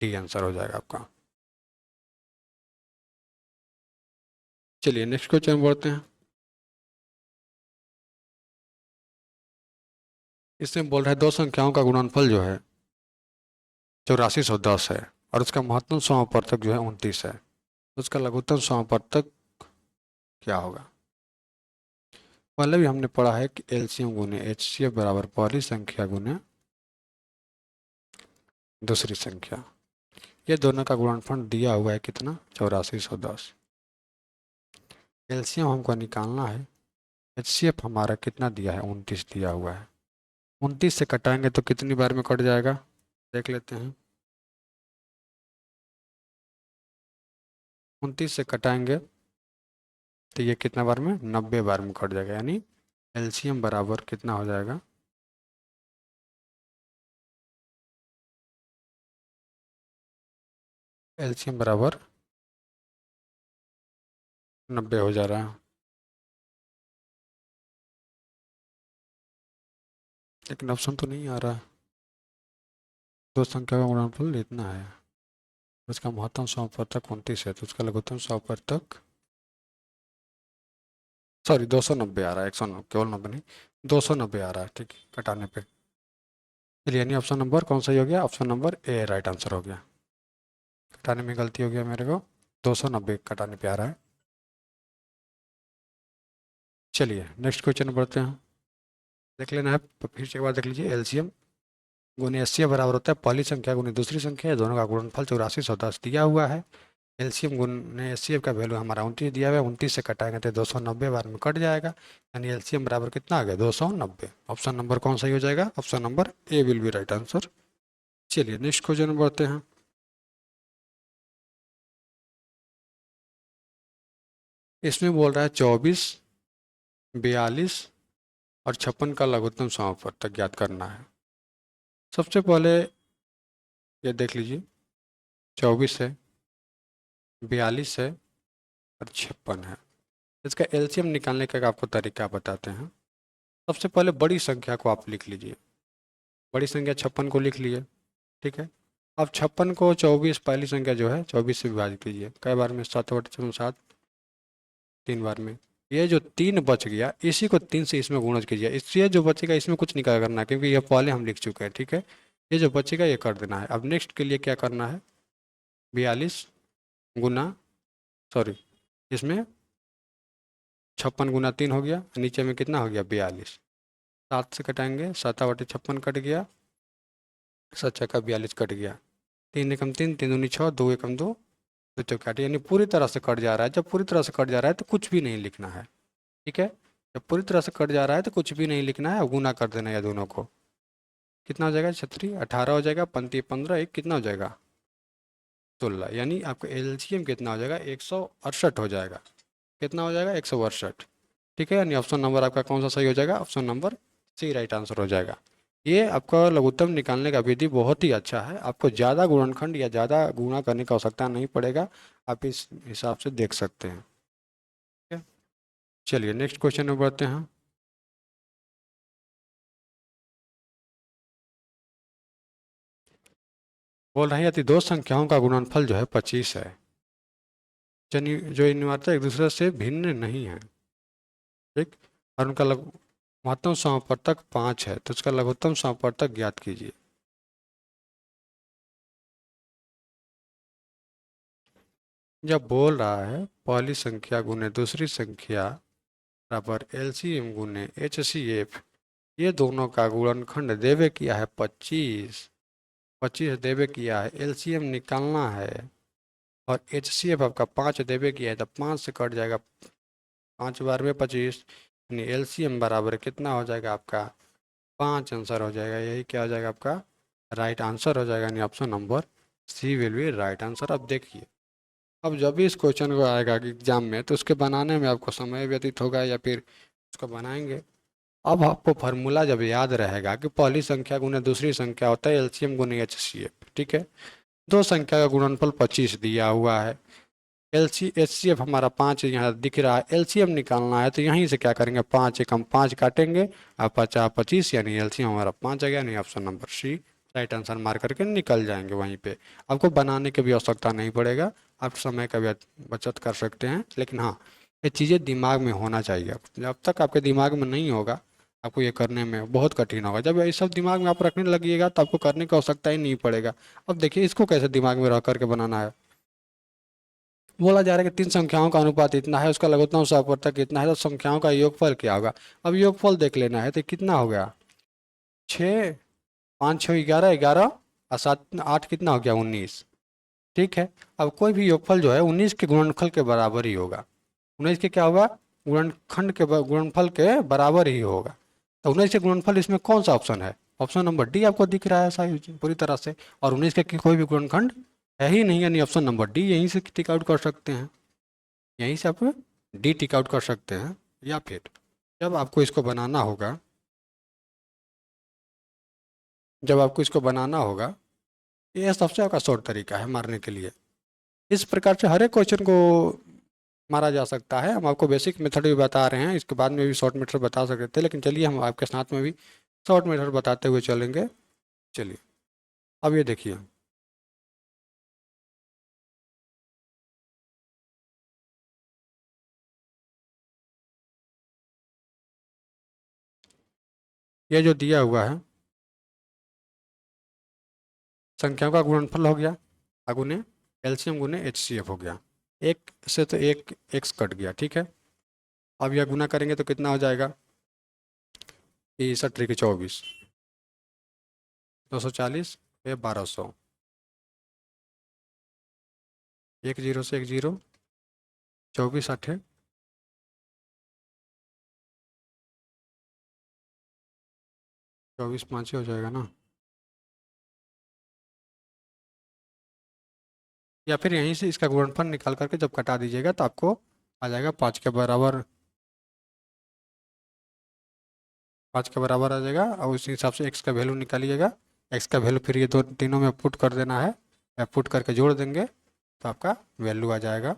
डी आंसर हो जाएगा आपका। चलिए नेक्स्ट क्वेश्चन बढ़ते हैं। इसमें बोल रहा है दो संख्याओं का गुणनफल जो है 8410 है, और उसका महत्तम समापवर्तक जो है 29 है, तो उसका लघुत्तम समापवर्तक क्या होगा? पहले भी हमने पढ़ा है कि एलसीएम गुने एचसीएफ बराबर पहली संख्या गुने दूसरी संख्या। ये दोनों का गुणनफल दिया हुआ है कितना? 8410। एलसीएम हमको निकालना है, एचसीएफ हमारा कितना दिया है? 29 दिया हुआ है। 29 से कटाएंगे तो कितनी बार में कट जाएगा? देख लेते हैं। 29 से कटाएंगे तो ये कितना बार में? 90 बार में कट जाएगा, यानी एलसीएम बराबर कितना हो जाएगा? एलसीएम बराबर 90 हो जा रहा है, लेकिन ऑप्शन तो नहीं आ रहा है। दो संख्या का गुणनफल इतना है, उसका महत्तम समापवर्तक 29 है, तो उसका लघुत्तम समापवर्तक, सॉरी 290 आ रहा है, 190 केवल 90 नहीं, 290 आ रहा है, ठीक है, कटाने पे। चलिए, यानी ऑप्शन नंबर कौन सा ही हो गया? Option number A right answer हो गया। कटाने में गलती हो गया मेरे को, 290 कटाने पे आ रहा है। चलिए नेक्स्ट क्वेश्चन बढ़ते हैं। देख लेना है, फिर से एक बार देख लीजिए। एलसीएम गुने एचसीएफ बराबर होता है पहली संख्या गुने दूसरी संख्या, दोनों का गुणनफल 8410 दिया हुआ है। एलसीएम गुने एचसीएफ का वैल्यू हमारा 29 दिया हुआ है, 29 से कटाएंगे तो 290 बार में कट जाएगा, यानी एलसीएम बराबर कितना आ गया? 290। ऑप्शन नंबर कौन सा ही हो जाएगा? Option number A will be right answer. चलिए नेक्स्ट क्वेश्चन बढ़ते हैं। इसमें बोल रहा है 24, 42 और 56 का लघुत्तम समापवर्तक ज्ञात करना है। सबसे पहले ये देख लीजिए, 24 है, 42 है और 56 है। इसका एलसीएम निकालने का आपको तरीका बताते हैं। सबसे पहले बड़ी संख्या को आप लिख लीजिए, बड़ी संख्या 56 को लिख लिए, ठीक है। अब 56 को 24 पहली संख्या जो है 24 से विभाजित कीजिए, कई बार में? 7/7, 3 बार में। ये जो 3 बच गया, इसी को 3 से इसमें गुणज कीजिए, इससे जो बचेगा इसमें कुछ नहीं करना है, क्योंकि ये पहले हम लिख चुके हैं, ठीक है। ये जो बचेगा ये कर देना है। अब नेक्स्ट के लिए क्या करना है? 42 गुना, सॉरी, इसमें 56 गुना 3 हो गया, नीचे में कितना हो गया? 42। 7 से कटाएंगे, 7/56 कट गया, 7×42 कट गया, 3 एकम 3, 3 दूनी 6, 2 एकम 2, तो चौकाटी, यानी पूरी तरह से कट जा रहा है। जब पूरी तरह से कट जा रहा है तो कुछ भी नहीं लिखना है, ठीक है। जब पूरी तरह से कट जा रहा है तो कुछ भी नहीं लिखना है, गुना कर देना है दोनों को। कितना हो जाएगा? 36 18 हो जाएगा, 35 15, एक कितना हो जाएगा? 16, यानी आपका एलसीएम कितना हो जाएगा? 168 हो जाएगा। कितना हो जाएगा? 168, ठीक है। यानी ऑप्शन नंबर आपका कौन सा सही हो जाएगा? Option number C right answer हो जाएगा। ये आपका लघुत्तम निकालने का विधि बहुत ही अच्छा है, आपको ज़्यादा गुणनखंड या ज़्यादा गुणा करने की आवश्यकता नहीं पड़ेगा, आप इस हिसाब से देख सकते हैं, ठीक है। चलिए नेक्स्ट क्वेश्चन में बढ़ते हैं। बोल रहे हैं यदि दो संख्याओं का गुणनफल जो है 25 है, जो इन मात्रा एक दूसरे से भिन्न नहीं है, ठीक, और उनका महत्तम समापवर्तक 5 है, तो उसका लघुत्तम समापवर्तक ज्ञात कीजिए। जब बोल रहा है पहली संख्या गुने दूसरी संख्या बराबर एलसीएम गुने एचसीएफ, ये दोनों का गुणनखंड देवे किया है 25, 25 देवे किया है, एलसीएम निकालना है और एचसीएफ आपका 5 देवे किया है, तो 5 से कट जाएगा, 5 बार में 25, यानी एलसीएम बराबर कितना हो जाएगा आपका 5 आंसर हो जाएगा। यही क्या हो जाएगा आपका राइट आंसर हो जाएगा, यानी option number C will be right answer. अब देखिए, अब जब भी इस क्वेश्चन को आएगा कि एग्जाम में, तो उसके बनाने में आपको समय व्यतीत होगा या फिर उसको बनाएंगे। अब आपको फार्मूला जब याद रहेगा कि पहली संख्या गुने दूसरी संख्या होता है एलसीएम गुने एचसीएफ, ठीक है। दो संख्या का गुणनफल 25 दिया हुआ है, एचसीएफ हमारा 5 यहाँ दिख रहा है, एलसीएम निकालना है, तो यहीं से क्या करेंगे, 5 एकम 5 काटेंगे और 50 25, यानी एलसीएम हमारा 5 आ गया, यानी option number C right answer मार करके निकल जाएंगे वहीं पे। आपको बनाने की भी आवश्यकता नहीं पड़ेगा, आप समय का भी बचत कर सकते हैं, लेकिन हाँ, ये चीज़ें दिमाग में होना चाहिए। जब तक आपके दिमाग में नहीं होगा, आपको ये करने में बहुत कठिन होगा। जब ये सब दिमाग में आप रखने लगिएगा तो आपको करने की आवश्यकता ही नहीं पड़ेगा। अब देखिए इसको कैसे दिमाग में रख करके बनाना है। बोला जा रहा है कि 3 संख्याओं का अनुपात इतना है, उसका लघुत्तम सहवर्तक कितना है, तो संख्याओं का योगफल क्या होगा। अब योगफल देख लेना है, तो कितना हो गया 6, 5 6 11, 11 और 7 8 कितना हो गया 19, ठीक है। अब कोई भी योगफल जो है 19 के गुणनफल के बराबर ही होगा। 19 के क्या होगा, गुणनखंड के गुणनफल के बराबर ही होगा। तो 19 के गुणनफल इसमें कौन सा ऑप्शन है, ऑप्शन नंबर डी आपको दिख रहा है सारी पूरी तरह से, और 19 के कोई भी गुणनखंड है ही नहीं, यानी ऑप्शन नंबर डी यहीं से टिक आउट कर सकते हैं, यहीं से आप डी टिक आउट कर सकते हैं। या फिर जब आपको इसको बनाना होगा, जब आपको इसको बनाना होगा, ये सबसे आपका शॉर्ट तरीका है मारने के लिए। इस प्रकार से हर एक क्वेश्चन को मारा जा सकता है। हम आपको बेसिक मेथड भी बता रहे हैं, इसके बाद में भी शॉर्ट मेथड बता सकते थे, लेकिन चलिए हम आपके साथ में भी शॉर्ट मेथड बताते हुए चलेंगे। चलिए अब ये देखिए, ये जो दिया हुआ है संख्याओं का गुणनफल हो गया, अगुने एलसीएम गुने एचसीएफ हो गया, एक से तो एक एक्स कट गया, ठीक है। अब यह गुना करेंगे तो कितना हो जाएगा, 63 के 24, 240 ये 1200, एक जीरो से एक जीरो, 24 8 24 5 हो जाएगा ना, या फिर यहीं से इसका गुणनफल निकाल करके जब कटा दीजिएगा तो आपको आ जाएगा 5 के बराबर, 5 के बराबर आ जाएगा, और उसी हिसाब से एक्स का वैल्यू निकालिएगा। एक्स का वैल्यू फिर ये दो तीनों में पुट कर देना है, या पुट करके जोड़ देंगे तो आपका वैल्यू आ जाएगा,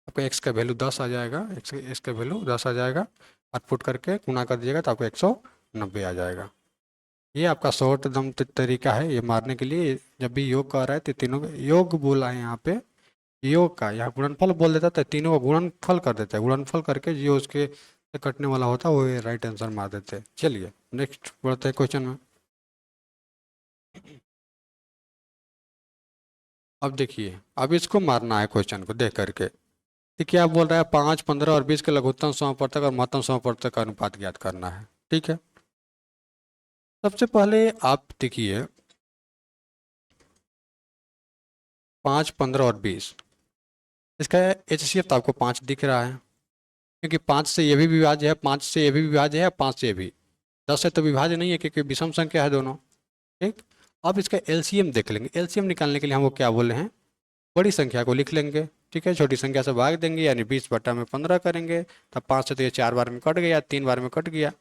आपको एक्स का वैल्यू 10 आ जाएगा, एक्स का वैल्यू 10 आ जाएगा, और पुट करके गुना कर दीजिएगा तो आपको 190 आ जाएगा। ये आपका शॉर्ट दम तरीका है ये मारने के लिए। जब भी योग कर रहा है तो तीनों योग बोला है यहाँ पे, योग का यहाँ गुणनफल बोल देता है, तीनों का गुणनफल कर देता है, गुणनफल करके जो उसके से कटने वाला होता है वो राइट आंसर मार देते हैं। चलिए नेक्स्ट बढ़ते हैं क्वेश्चन में। अब देखिए, अब इसको मारना है क्वेश्चन को देख करके कि क्या बोल रहा है, 5 15 और 20 के लघुत्तम समापवर्तक और महत्तम समापवर्तक का अनुपात ज्ञात करना है, ठीक है। सबसे पहले आप देखिए 5 15 और 20, इसका एचसीएफ तो आपको 5 दिख रहा है, क्योंकि 5 से ये भी विभाज्य है, 5 से ये भी विभाज्य है, 5 से ये भी, 10 से तो विभाज्य नहीं है क्योंकि विषम संख्या है दोनों, ठीक। अब इसका एलसीएम देख लेंगे, एलसीएम निकालने के लिए हम वो क्या बोले हैं, बड़ी संख्या को लिख लेंगे, ठीक है, छोटी संख्या से भाग देंगे, यानी 20 बटा में 15 करेंगे, तब 5 से तो ये 4 बार में कट गया, 3 बार में कट गया,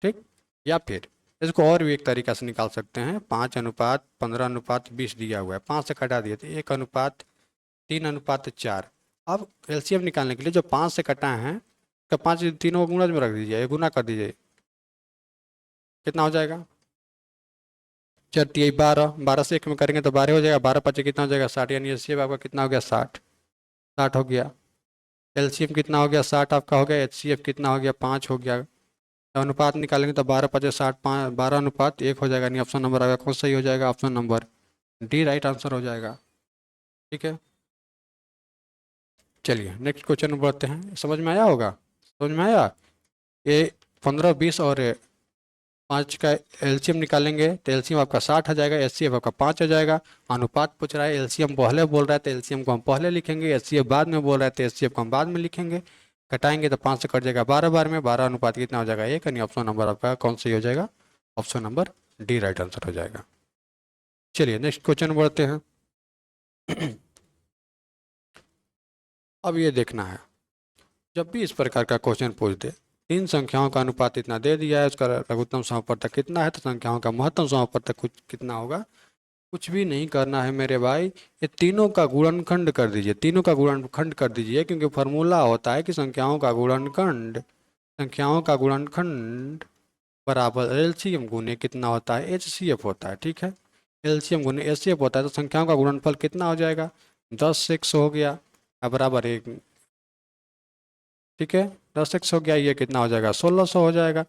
ठीक। या फिर इसको और भी एक तरीका से निकाल सकते हैं, 5:15:20 दिया हुआ है, 5 से कटा दिए तो 1:3:4। अब एलसीएम निकालने के लिए जो 5 से कटा है, तो 5 तीनों को गुणज में रख दीजिए, गुना कर दीजिए, कितना हो जाएगा चलिए ये 12 से 1 में करेंगे तो 12 हो जाएगा, 12 × 5 कितना हो जाएगा 60, यानी एचसीएफ आपका कितना हो गया 60, 60 हो गया। एलसीएम कितना हो गया 60 आपका हो गया, एचसीएफ कितना हो गया 5 हो गया। तो अनुपात निकालेंगे तो 12 × 5 = 60, 12:1 हो जाएगा, यानी ऑप्शन नंबर आएगा कौन सही हो जाएगा, option number D right answer हो जाएगा। ठीक है, चलिए नेक्स्ट क्वेश्चन में बढ़ते हैं। समझ में आया होगा, समझ में आया। ये 15, 20 और 5 का एलसीएम निकालेंगे तो एलसीएम आपका 60 आ जाएगा, एचसीएफ आपका 5 आ जाएगा। अनुपात पूछ रहा है, एलसीएम पहले बोल रहा है तो एलसीएम को हम पहले लिखेंगे, एचसीएफ बाद में बोल रहा है तो एचसीएफ को हम बाद में लिखेंगे। घटाएंगे तो 5 से कट जाएगा 12 बार में, 12 अनुपात कितना हो जाएगा 1, यानी ऑप्शन नंबर आपका कौन सही हो जाएगा, option number D right answer हो जाएगा। चलिए नेक्स्ट क्वेश्चन बढ़ते हैं। अब ये देखना है, जब भी इस प्रकार का क्वेश्चन पूछ दे, तीन संख्याओं का अनुपात इतना दे दिया है, उसका लघुत्तम समापवर्तक कितना है, तो संख्याओं का महत्तम समापवर्तक कुछ कितना होगा। कुछ भी नहीं करना है मेरे भाई, ये तीनों का गुणनखंड कर दीजिए, तीनों का गुणनखंड कर दीजिए, क्योंकि फॉर्मूला होता है कि संख्याओं का गुणनखंड बराबर एलसीएम गुने कितना होता है, एचसीएफ होता है। ठीक है, एलसीएम गुने एचसीएफ होता है, तो संख्याओं का गुणनफल कितना हो जाएगा, 10 से 100 हो गया बराबर 1। ठीक है, 10 से 100 हो गया, ये कितना हो जाएगा 1600 हो जाएगा।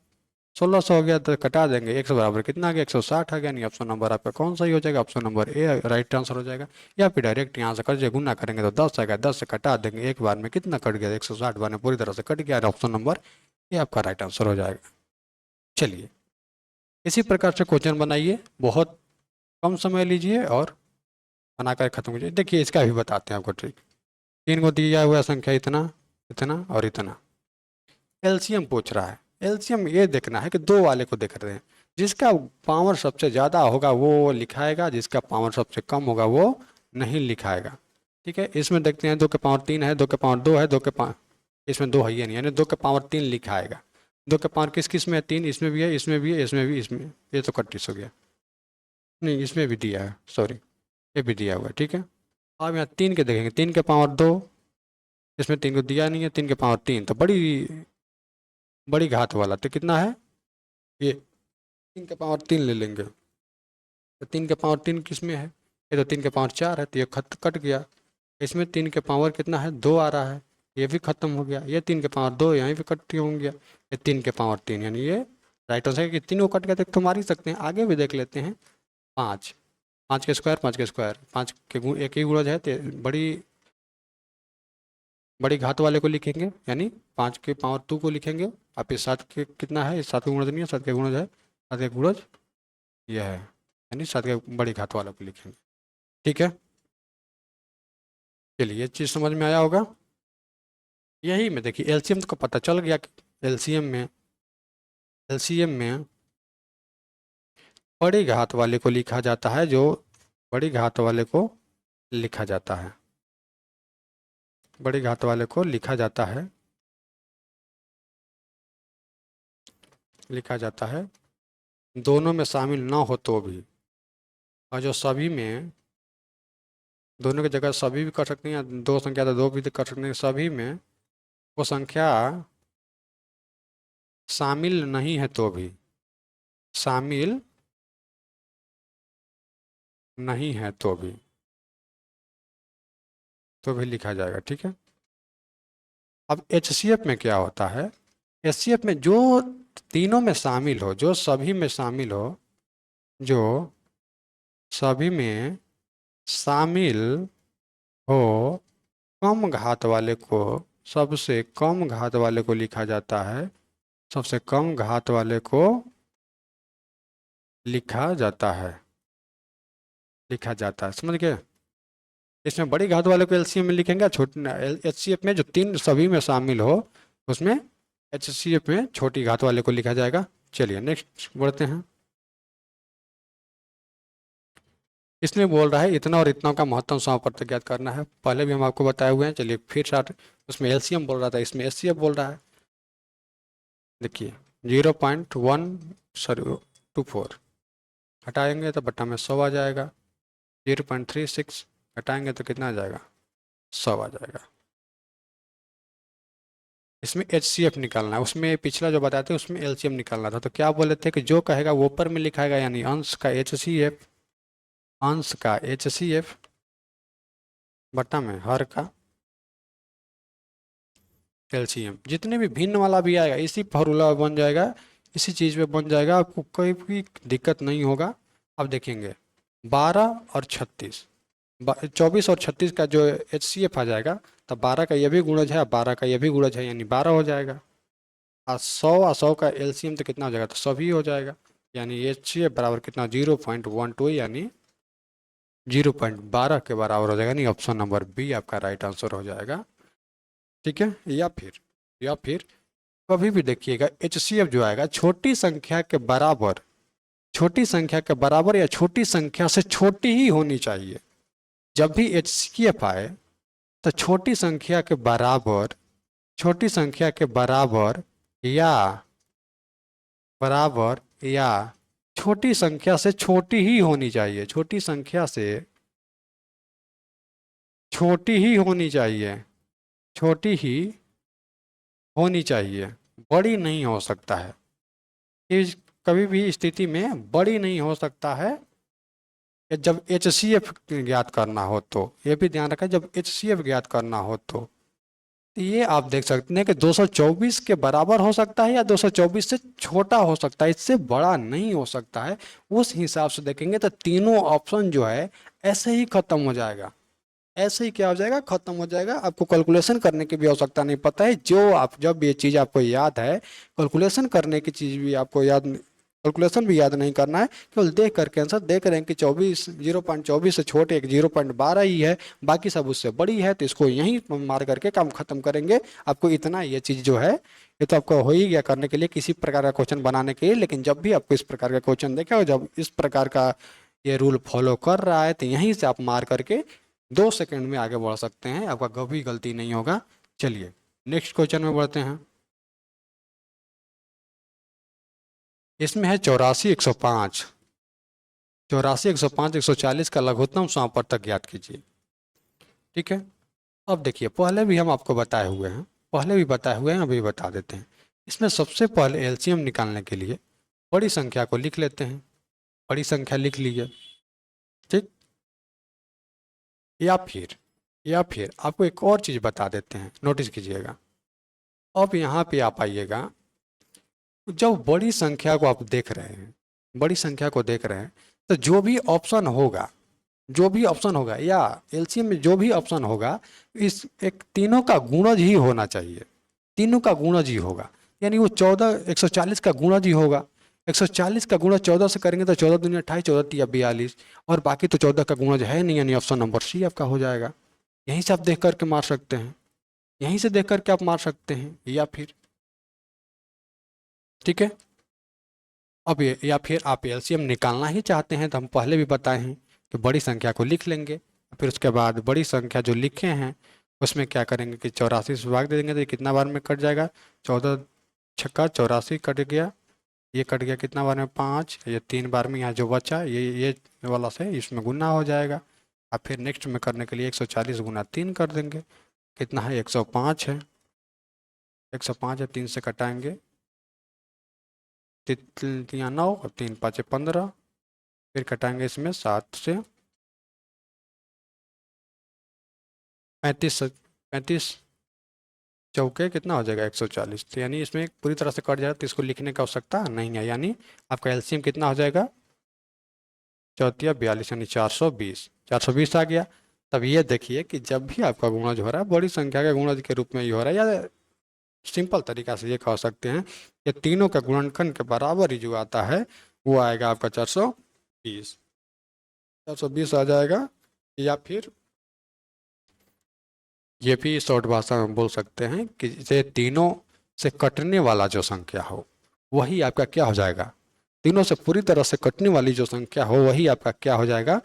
1600 हो गया तो कटा देंगे, 100 बराबर कितना आ गया 160 आ गया, नहीं ऑप्शन नंबर आपका कौन सही हो जाएगा, option number A right answer हो जाएगा। या फिर डायरेक्ट यहाँ से कर गुना करेंगे तो 10 आएगा, 10 से कटा देंगे, एक बार में कितना कट गया 160 बार में पूरी तरह से कट गया, ऑप्शन नंबर ये आपका राइट आंसर हो जाएगा। चलिए इसी प्रकार से क्वेश्चन बनाइए, बहुत कम समय लीजिए और बनाकर खत्म कीजिए। देखिए इसका भी बताते हैं आपको ट्रिक। 3 को दिया हुआ संख्या इतना, इतना और इतना, एलसीएम पूछ रहा है। एलसीएम ये देखना है कि दो वाले को देख रहे हैं, जिसका पावर सबसे ज़्यादा होगा वो लिखाएगा, जिसका पावर सबसे कम होगा वो नहीं लिखाएगा। ठीक है, इसमें देखते हैं 2 के पावर 3 है, 2 के पावर 2 है, 2 के पावर, इसमें 2 है ही नहीं, यानी 2 के पावर 3 लिखाएगा। 2 के पावर किस किस में है, 3 इसमें भी है, इसमें भी है, इसमें भी, इसमें, ये तो 31 हो गया, नहीं इसमें भी दिया है, सॉरी ये भी दिया हुआ है। ठीक है, अब यहाँ 3 के देखेंगे, 3 के पावर 2, इसमें 3 को दिया नहीं है, 3 के पावर 3 तो बड़ी बड़ी घात वाला, तो कितना है ये 3 के पावर 3 ले लेंगे, तो 3 के पावर 3 किस में है, ये तो 3 के पावर 4 है, तो ये कट गया। इसमें 3 के पावर कितना है 2 आ रहा है, ये भी खत्म हो गया। ये 3 के पावर 2 यहाँ भी कट हो गया, ये 3 के पावर 3, यानी ये राइट आंसर है कि तीनों कट गया। तो मार ही सकते हैं, आगे भी देख लेते हैं। 5, 5 के स्क्वायर, 5 के स्क्वायर, 5 के गुण एक ही गुणज है, तो बड़ी घात वाले को लिखेंगे, यानी 5 के पावर 2 को लिखेंगे। आप इस 7 के कितना है, इस 7 का गुणज नहीं है, 7 के गुणज है, 7 के गुणज यह है, यानी 7 के बड़ी घात वाले को लिखेंगे। ठीक है, चलिए ये चीज़ समझ में आया होगा। यही में देखिए एलसीएम को पता चल गया कि एलसीएम में बड़ी घात वाले को लिखा जाता है, जो बड़ी घात वाले को लिखा जाता है, बड़ी घात वाले को लिखा जाता है, लिखा जाता है दोनों में शामिल ना हो तो भी, और जो सभी में, दोनों की जगह सभी भी कर सकते हैं, या दो संख्या तो दो भी कर सकते हैं, सभी में वो संख्या शामिल नहीं है तो भी, शामिल नहीं है तो भी लिखा जाएगा। ठीक है, अब एचसीएफ में क्या होता है, एचसीएफ में जो तीनों में शामिल हो, जो सभी में शामिल हो, जो सभी में शामिल हो, कम घात वाले को, सबसे कम घात वाले को लिखा जाता है, सबसे कम घात वाले को लिखा जाता है, लिखा जाता है, समझ गए। इसमें बड़ी घात वाले को एलसीएम में लिखेंगे, छोटे एचसीएफ में जो तीन सभी में शामिल हो उसमें एचसीएफ में छोटी घात वाले को लिखा जाएगा। चलिए नेक्स्ट बढ़ते हैं। इसमें बोल रहा है इतना और इतना का महत्तम समापवर्तक ज्ञात करना है, पहले भी हम आपको बताए हुए हैं। चलिए फिर स्टार्ट, उसमें एलसीएम बोल रहा था, इसमें एचसीएफ बोल रहा है। देखिए 0.124 हटाएंगे तो बट्टा में 100 आ जाएगा, 0.36 हटाएंगे तो कितना आ जाएगा 100 आ जाएगा। इसमें HCF निकालना है, उसमें पिछला जो बताते हैं उसमें LCM निकालना था। तो क्या बोले थे कि जो कहेगा वो ऊपर में लिखाएगा, यानी अंश का HCF, अंश का HCF बटा में हर का LCM। जितने भी भिन्न वाला भी आएगा इसी फॉर्मूला बन जाएगा, इसी चीज़ पे बन जाएगा, आपको कोई भी दिक्कत नहीं होगा। अब देखेंगे 12 और 36, 24 और 36 का जो HCF आ जाएगा, तब 12 का ये भी गुणज है, 12 का ये भी गुणज है, यानी 12 हो जाएगा। और 100 का LCM तो कितना हो जाएगा, तो सभी हो जाएगा, यानी HCF बराबर कितना 0.12, यानी 0.12 के बराबर हो जाएगा, यानी ऑप्शन नंबर बी आपका राइट आंसर हो जाएगा। ठीक है। या फिर कभी भी देखिएगा HCF जो आएगा छोटी संख्या के बराबर, छोटी संख्या के बराबर या छोटी संख्या से छोटी ही होनी चाहिए। जब भी HCF आए तो छोटी संख्या के बराबर, छोटी संख्या के बराबर या बराबर या छोटी संख्या से छोटी ही होनी चाहिए, छोटी संख्या से छोटी ही होनी चाहिए, छोटी ही होनी चाहिए, बड़ी नहीं हो सकता है। इस कभी भी स्थिति में बड़ी नहीं हो सकता है। जब HCF ज्ञात करना हो तो ये भी ध्यान रखें, जब HCF ज्ञात करना हो तो ये आप देख सकते हैं कि 224 के बराबर हो सकता है या 224 से छोटा हो सकता है, इससे बड़ा नहीं हो सकता है। उस हिसाब से देखेंगे तो तीनों ऑप्शन जो है ऐसे ही खत्म हो जाएगा, ऐसे ही क्या हो जाएगा, खत्म हो जाएगा। आपको कैलकुलेशन करने की भी आवश्यकता नहीं, पता है जो आप जब ये चीज़ आपको याद है, कैलकुलेशन करने की चीज़ भी आपको याद, कैलकुलेशन भी याद नहीं करना है, केवल देख करके आंसर देख रहे हैं कि 0.24 से छोटे एक 0.12 ही है, बाकी सब उससे बड़ी है, तो इसको यहीं मार करके काम खत्म करेंगे। आपको इतना ये चीज़ जो है ये तो आपको हो ही गया करने के लिए, किसी प्रकार का क्वेश्चन बनाने के लिए। लेकिन जब भी आपको इस प्रकार का क्वेश्चन देखे और जब इस प्रकार का ये रूल फॉलो कर रहा है, तो यहीं से आप मार करके 2 सेकंड में आगे बढ़ सकते हैं, आपका कभी गलती नहीं होगा। चलिए नेक्स्ट क्वेश्चन में बढ़ते हैं। इसमें है 84 105, 84 105 140 का लघुत्तम समापवर्तक ज्ञात कीजिए। ठीक है। अब देखिए पहले भी हम आपको बताए हुए हैं, पहले भी बताए हुए हैं, अभी बता देते हैं। इसमें सबसे पहले LCM निकालने के लिए बड़ी संख्या को लिख लेते हैं, बड़ी संख्या लिख लीजिए। ठीक। या फिर या फिर आपको एक और चीज़ बता देते हैं, नोटिस कीजिएगा। अब यहाँ पे आप आइएगा, जब बड़ी संख्या को आप देख रहे हैं, बड़ी संख्या को देख रहे हैं, तो जो भी ऑप्शन होगा, जो भी ऑप्शन होगा या LCM में जो भी ऑप्शन होगा, इस एक तीनों का गुणज ही होना चाहिए, तीनों का गुणज ही होगा। यानी वो 140 का गुणज ही होगा। 140 का गुणज 14 से करेंगे तो 14 दूनी 28, 14 तिया 42, और बाकी तो 14 का गुणज है नहीं, यानी ऑप्शन नंबर सी आपका हो जाएगा। यहीं से आप देख करके मार सकते हैं, यहीं से देख करके आप मार सकते हैं। या फिर ठीक है। अब ये या फिर आप LCM निकालना ही चाहते हैं, तो हम पहले भी बताए हैं कि बड़ी संख्या को लिख लेंगे, फिर उसके बाद बड़ी संख्या जो लिखे हैं उसमें क्या करेंगे कि 84 से भाग दे देंगे, तो ये कितना बार में कट जाएगा, 14 छक्का 84 कट गया, ये कट गया कितना बार में 5, ये 3 बार में, यहाँ जो बचा ये वाला से इसमें गुना हो जाएगा। अब फिर नेक्स्ट में करने के लिए 140 गुना 3 कर देंगे, कितना है 105 है, 105 है, 3 से कटाएंगे, 3 9 और 3 5 15, फिर कटाएंगे इसमें 7 से 35, 35 चौके कितना हो जाएगा 140, तो यानी इसमें पूरी तरह से कट जाएगा, तो इसको लिखने की आवश्यकता नहीं है। यानी आपका LCM कितना हो जाएगा, 4 42, यानी 420, 420 आ गया। तब ये देखिए कि जब भी आपका गुणज हो रहा है बड़ी संख्या के गुणज के रूप में ही हो रहा है, या सिंपल तरीका से ये कह सकते हैं कि तीनों का गुणनखंड के बराबर ही जो आता है वो आएगा आपका 420, 420 आ जाएगा। या फिर ये भी शॉर्ट भाषा में बोल सकते हैं कि इसे तीनों से कटने वाला जो संख्या हो वही आपका क्या हो जाएगा, तीनों से पूरी तरह से कटने वाली जो संख्या हो वही आपका क्या हो जाएगा,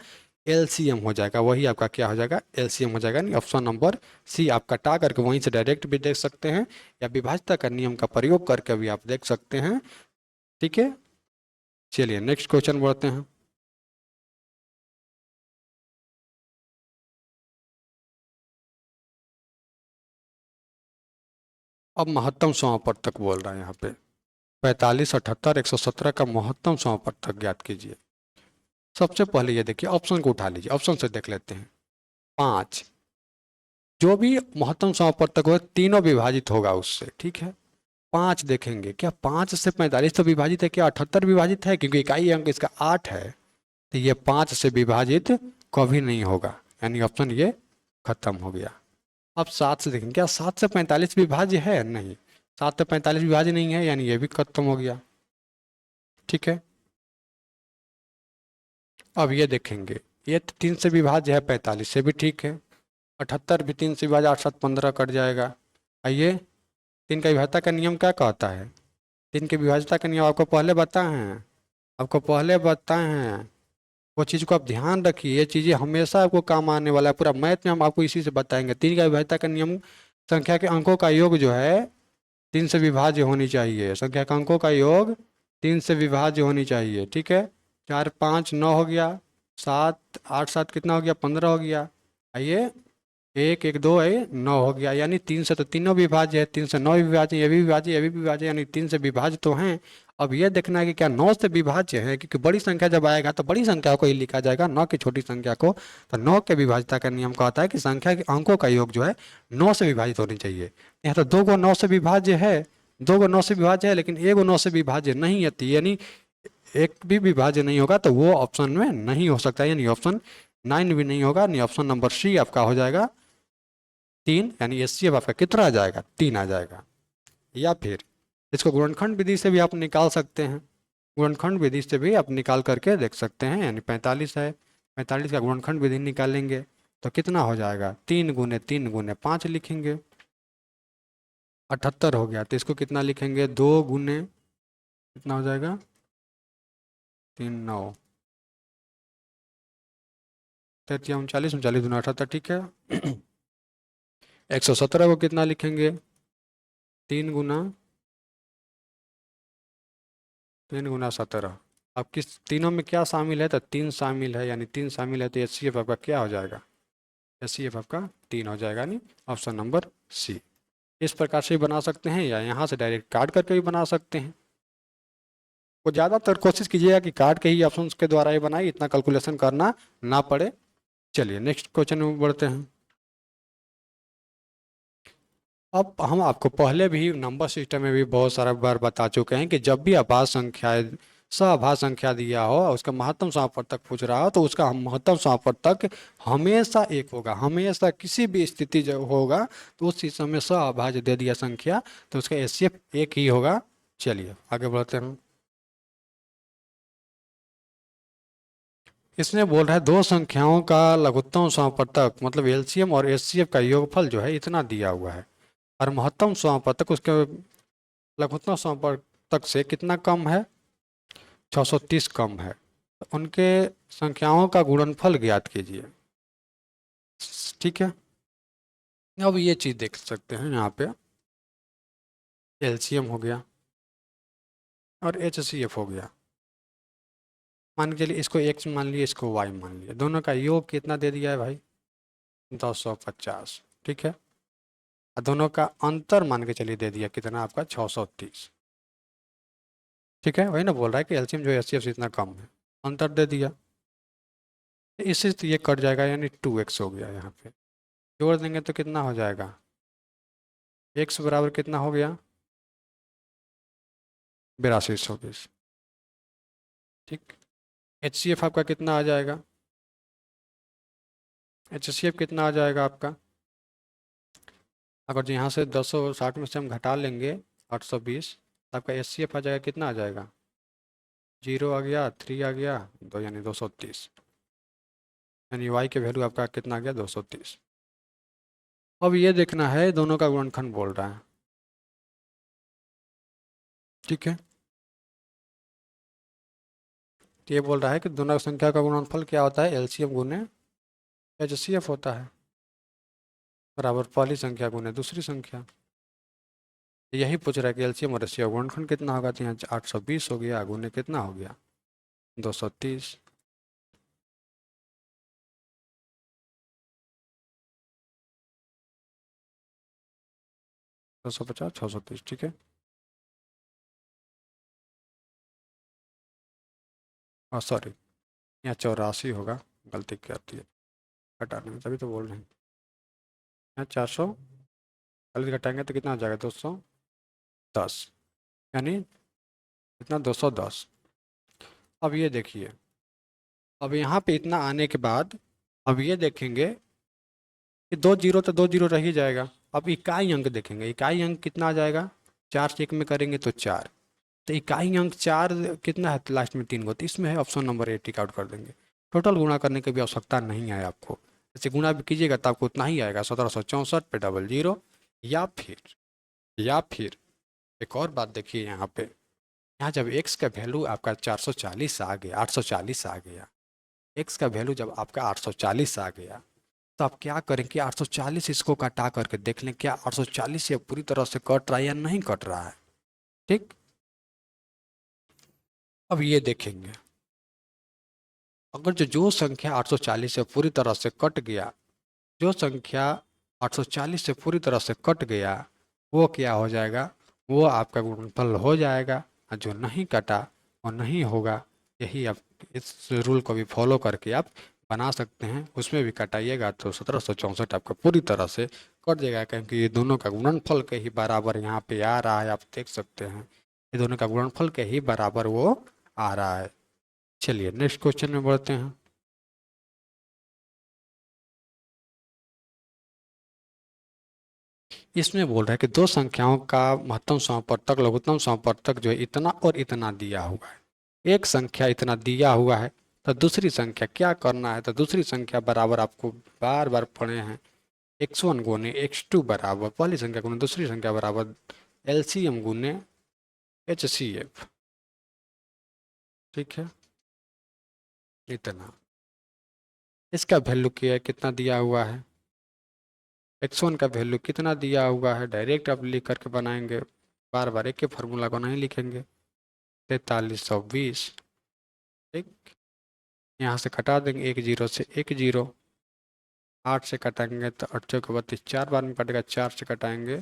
LCM हो जाएगा, वही आपका क्या हो जाएगा, LCM हो जाएगा। नहीं, ऑप्शन नंबर सी आप कटा करके वहीं से डायरेक्ट भी देख सकते हैं, या विभाज्यता का नियम का प्रयोग करके भी आप देख सकते हैं। ठीक है। चलिए नेक्स्ट क्वेश्चन बढ़ते हैं। अब महत्तम समापवर्तक बोल रहा है यहाँ पे 45, 78, 117 का महत्तम समापवर्तक ज्ञात कीजिए। सबसे पहले ये देखिए, ऑप्शन को उठा लीजिए, ऑप्शन से देख लेते हैं। 5, जो भी महत्तम समापवर्तक हो तीनों विभाजित होगा उससे, ठीक है। 5 देखेंगे, क्या 5 से 45 तो विभाजित है, क्या 78 विभाजित है? क्योंकि इकाई अंक इसका 8 है, तो ये 5 से विभाजित कभी नहीं होगा, यानी ऑप्शन ये खत्म हो गया। अब 7 से देखेंगे, क्या 7 से 45 विभाज्य है? नहीं, 7 से 45 विभाज्य नहीं है, यानी ये भी खत्म हो गया, ठीक है। अब ये देखेंगे, ये 3 से विभाज्य है, 45 से भी ठीक है। 78 भी 3 से विभाज्य, 8 7 15 कट जाएगा। आइए, 3 का विभाज्यता का नियम क्या कहता है? 3 की विभाज्यता का नियम आपको पहले बताए हैं, आपको पहले बताए हैं। वो चीज़ को आप ध्यान रखिए, ये चीज़ें हमेशा आपको काम आने वाला है, पूरा मैथ में हम आपको इसी से बताएंगे। 3 का विभाज्यता का नियम, संख्या के अंकों का योग जो है 3 से विभाज्य होनी चाहिए। संख्या के अंकों का योग 3 से विभाज्य होनी चाहिए, ठीक है। 4 5 9 हो गया, 7 8 7 कितना हो गया? 15 हो गया। आइए, 1 1 2 है, 9 हो गया, यानी 3 से तो तीनों विभाज्य है, 3 से 9 भी विभाज्य, ये भी विभाज्य, ये भी विभाज्य, यानी 3 से विभाज्य तो हैं। अब ये देखना है कि क्या 9 से विभाज्य है, क्योंकि बड़ी संख्या जब आएगा तो बड़ी संख्या को ही लिखा जाएगा, 9 की छोटी संख्या को। तो 9 के विभाज्यता का नियम कहता है कि संख्या के अंकों का योग जो है 9 से विभाजित होनी चाहिए। यहाँ तो 2 को 9 से विभाज्य है, 2 को 9 से विभाज्य है, लेकिन 1 को 9 से विभाज्य नहीं है, यानी एक भी विभाज्य नहीं होगा, तो वो ऑप्शन में नहीं हो सकता, यानी ऑप्शन 9 भी नहीं होगा, यानी ऑप्शन नंबर सी आपका हो जाएगा 3, यानी एचसीएफ आपका कितना आ जाएगा? 3 आ जाएगा। या फिर इसको गुणनखंड विधि से भी आप निकाल सकते हैं, गुणनखंड विधि से भी आप निकाल करके देख सकते हैं। यानी 45 है, 45 का गुणनखंड विधि निकालेंगे तो कितना हो जाएगा? 3 गुने 3 गुने 5 लिखेंगे, 78 हो गया। तो इसको कितना लिखेंगे? 2 गुने कितना हो जाएगा? 3 9 33 39 39 दूना 78, ठीक है। 117 को कितना लिखेंगे? 3 गुना 3 गुना 17। अब किस तीनों में क्या शामिल है? तो 3 शामिल है, यानी 3 शामिल है, तो एच सी एफ आपका क्या हो जाएगा? एच सी एफ आपका 3 हो जाएगा, यानी ऑप्शन नंबर सी। इस प्रकार से भी बना सकते हैं, या यहाँ से डायरेक्ट काट करके भी बना सकते हैं। वो ज़्यादातर कोशिश कीजिएगा कि काट के ही ऑप्शन के द्वारा ही बनाए, इतना कैलकुलेशन करना ना पड़े। चलिए नेक्स्ट क्वेश्चन में बढ़ते हैं। अब हम आपको पहले भी नंबर सिस्टम में भी बहुत सारा बार बता चुके हैं कि जब भी आभाज्य संख्या, सह संख्या दिया हो, उसका महत्तम समापवर्तक पूछ रहा हो, तो उसका महत्तम समापवर्तक हमेशा एक होगा, हमेशा किसी भी स्थिति जब होगा तो उस सिस्टम में सह दे दिया संख्या, तो उसका एचसीएफ एक ही होगा। चलिए आगे बढ़ते हैं। इसमें बोल रहा है दो संख्याओं का लघुत्तम समापवर्तक मतलब एलसीएम और एचसीएफ का योगफल जो है इतना दिया हुआ है, और महत्तम समापवर्तक उसके लघुत्तम समापवर्तक से कितना कम है? 630 कम है। तो उनके संख्याओं का गुणनफल ज्ञात कीजिए, ठीक है। अब ये चीज़ देख सकते हैं यहाँ पे, एलसीएम हो गया और एचसीएफ हो गया। मान के चलिए इसको एक्स मान लिया, इसको वाई मान लिया, दोनों का योग कितना दे दिया है भाई? 250, ठीक है। और दोनों का अंतर मान के चलिए दे दिया कितना आपका? 630, ठीक है। वही ना बोल रहा है कि एलसीएम जो है एचसीएफ से इतना कम है, अंतर दे दिया। इससे तो ये कट जाएगा, यानी 2x हो गया। यहाँ पे जोड़ देंगे तो कितना हो जाएगा? x बराबर कितना हो गया? 8220, ठीक। एच सी एफ आपका कितना आ जाएगा? एच सी एफ कितना आ जाएगा आपका? अगर यहाँ से 260 में से हम घटा लेंगे 820, तो आपका एच सी एफ आ जाएगा, कितना आ जाएगा? 0 आ गया, 3 आ गया, 2 यानी 230, यानी वाई के वैल्यू आपका कितना आ गया? 230। अब ये देखना है, दोनों का गुणनखंड बोल रहा है, ठीक है। तो ये बोल रहा है कि दोनों संख्या का गुणनफल क्या होता है? एलसीएम गुने एचसीएफ होता है, बराबर पहली संख्या गुने दूसरी संख्या। यही पूछ रहा है कि एलसीएम और एचसीएफ गुणनखंड कितना होगा? तो यहाँ 820 हो गया, गुने कितना हो गया? 230। 250 630, ठीक है। सॉरी, यहाँ 84 होगा, गलती कर दी है, घटाने में तभी तो बोल रहे हैं। यहाँ 440 घटाएंगे तो कितना हो जाएगा, 210, यानी कितना, 210। अब ये देखिए, अब यहाँ पे इतना आने के बाद अब ये देखेंगे कि 2 जीरो तो 2 जीरो रह ही जाएगा। अब इकाई अंक देखेंगे, इकाई अंक कितना आ जाएगा, 4 से 1 में करेंगे तो 4, तो इकाई अंक 4 कितना है, लास्ट में 3 को, तो इसमें है option number A, tick out कर देंगे। टोटल गुणा करने की भी आवश्यकता नहीं है आपको, जैसे गुणा भी कीजिएगा तो आपको उतना ही आएगा, 1764 पे डबल जीरो। या फिर एक और बात देखिए यहाँ पे, यहाँ जब x का वैल्यू आपका 440 आ गया, 840 आ गया, x का वैल्यू जब आपका 840 आ गया, तो आप क्या करें कि 840 इसको घटा करके देख लें क्या 840 ये पूरी तरह से कट रहा है या नहीं कट रहा है। ठीक, अब ये देखेंगे, अगर जो संख्या 840 से पूरी तरह से कट गया, जो संख्या 840 से पूरी तरह से कट गया, वो क्या हो जाएगा, वो आपका गुणनफल हो जाएगा, और जो नहीं कटा वो नहीं होगा। यही आप इस रूल को भी फॉलो करके आप बना सकते हैं, उसमें भी कटाइएगा तो 1764 आपका पूरी तरह से कट जाएगा, क्योंकि ये दोनों का गुणनफल के ही बराबर यहाँ पे आ रहा है, आप देख सकते हैं ये दोनों का गुणनफल के ही बराबर वो आ रहा है। चलिए नेक्स्ट क्वेश्चन में बढ़ते हैं। इसमें बोल रहा है कि दो संख्याओं का महत्तम समापवर्तक लघुत्तम समापवर्तक जो है इतना और इतना दिया हुआ है, एक संख्या इतना दिया हुआ है, तो दूसरी संख्या क्या करना है, तो दूसरी संख्या बराबर आपको बार बार पढ़े हैं, x1 गुने x2 बराबर पहली संख्या गुने दूसरी संख्या बराबर LCM गुने HCF। ठीक है, इतना, इसका वैल्यू क्या है, कितना दिया हुआ है, x1 का वैल्यू कितना दिया हुआ है, डायरेक्ट आप लिख करके बनाएंगे, बार बार एक के फार्मूला को नहीं लिखेंगे, 4320। ठीक, यहाँ से कटा देंगे, एक जीरो से एक जीरो, 8 से कटाएंगे तो 8 चौके 32, 4 बार में कटेगा, 4 से कटाएंगे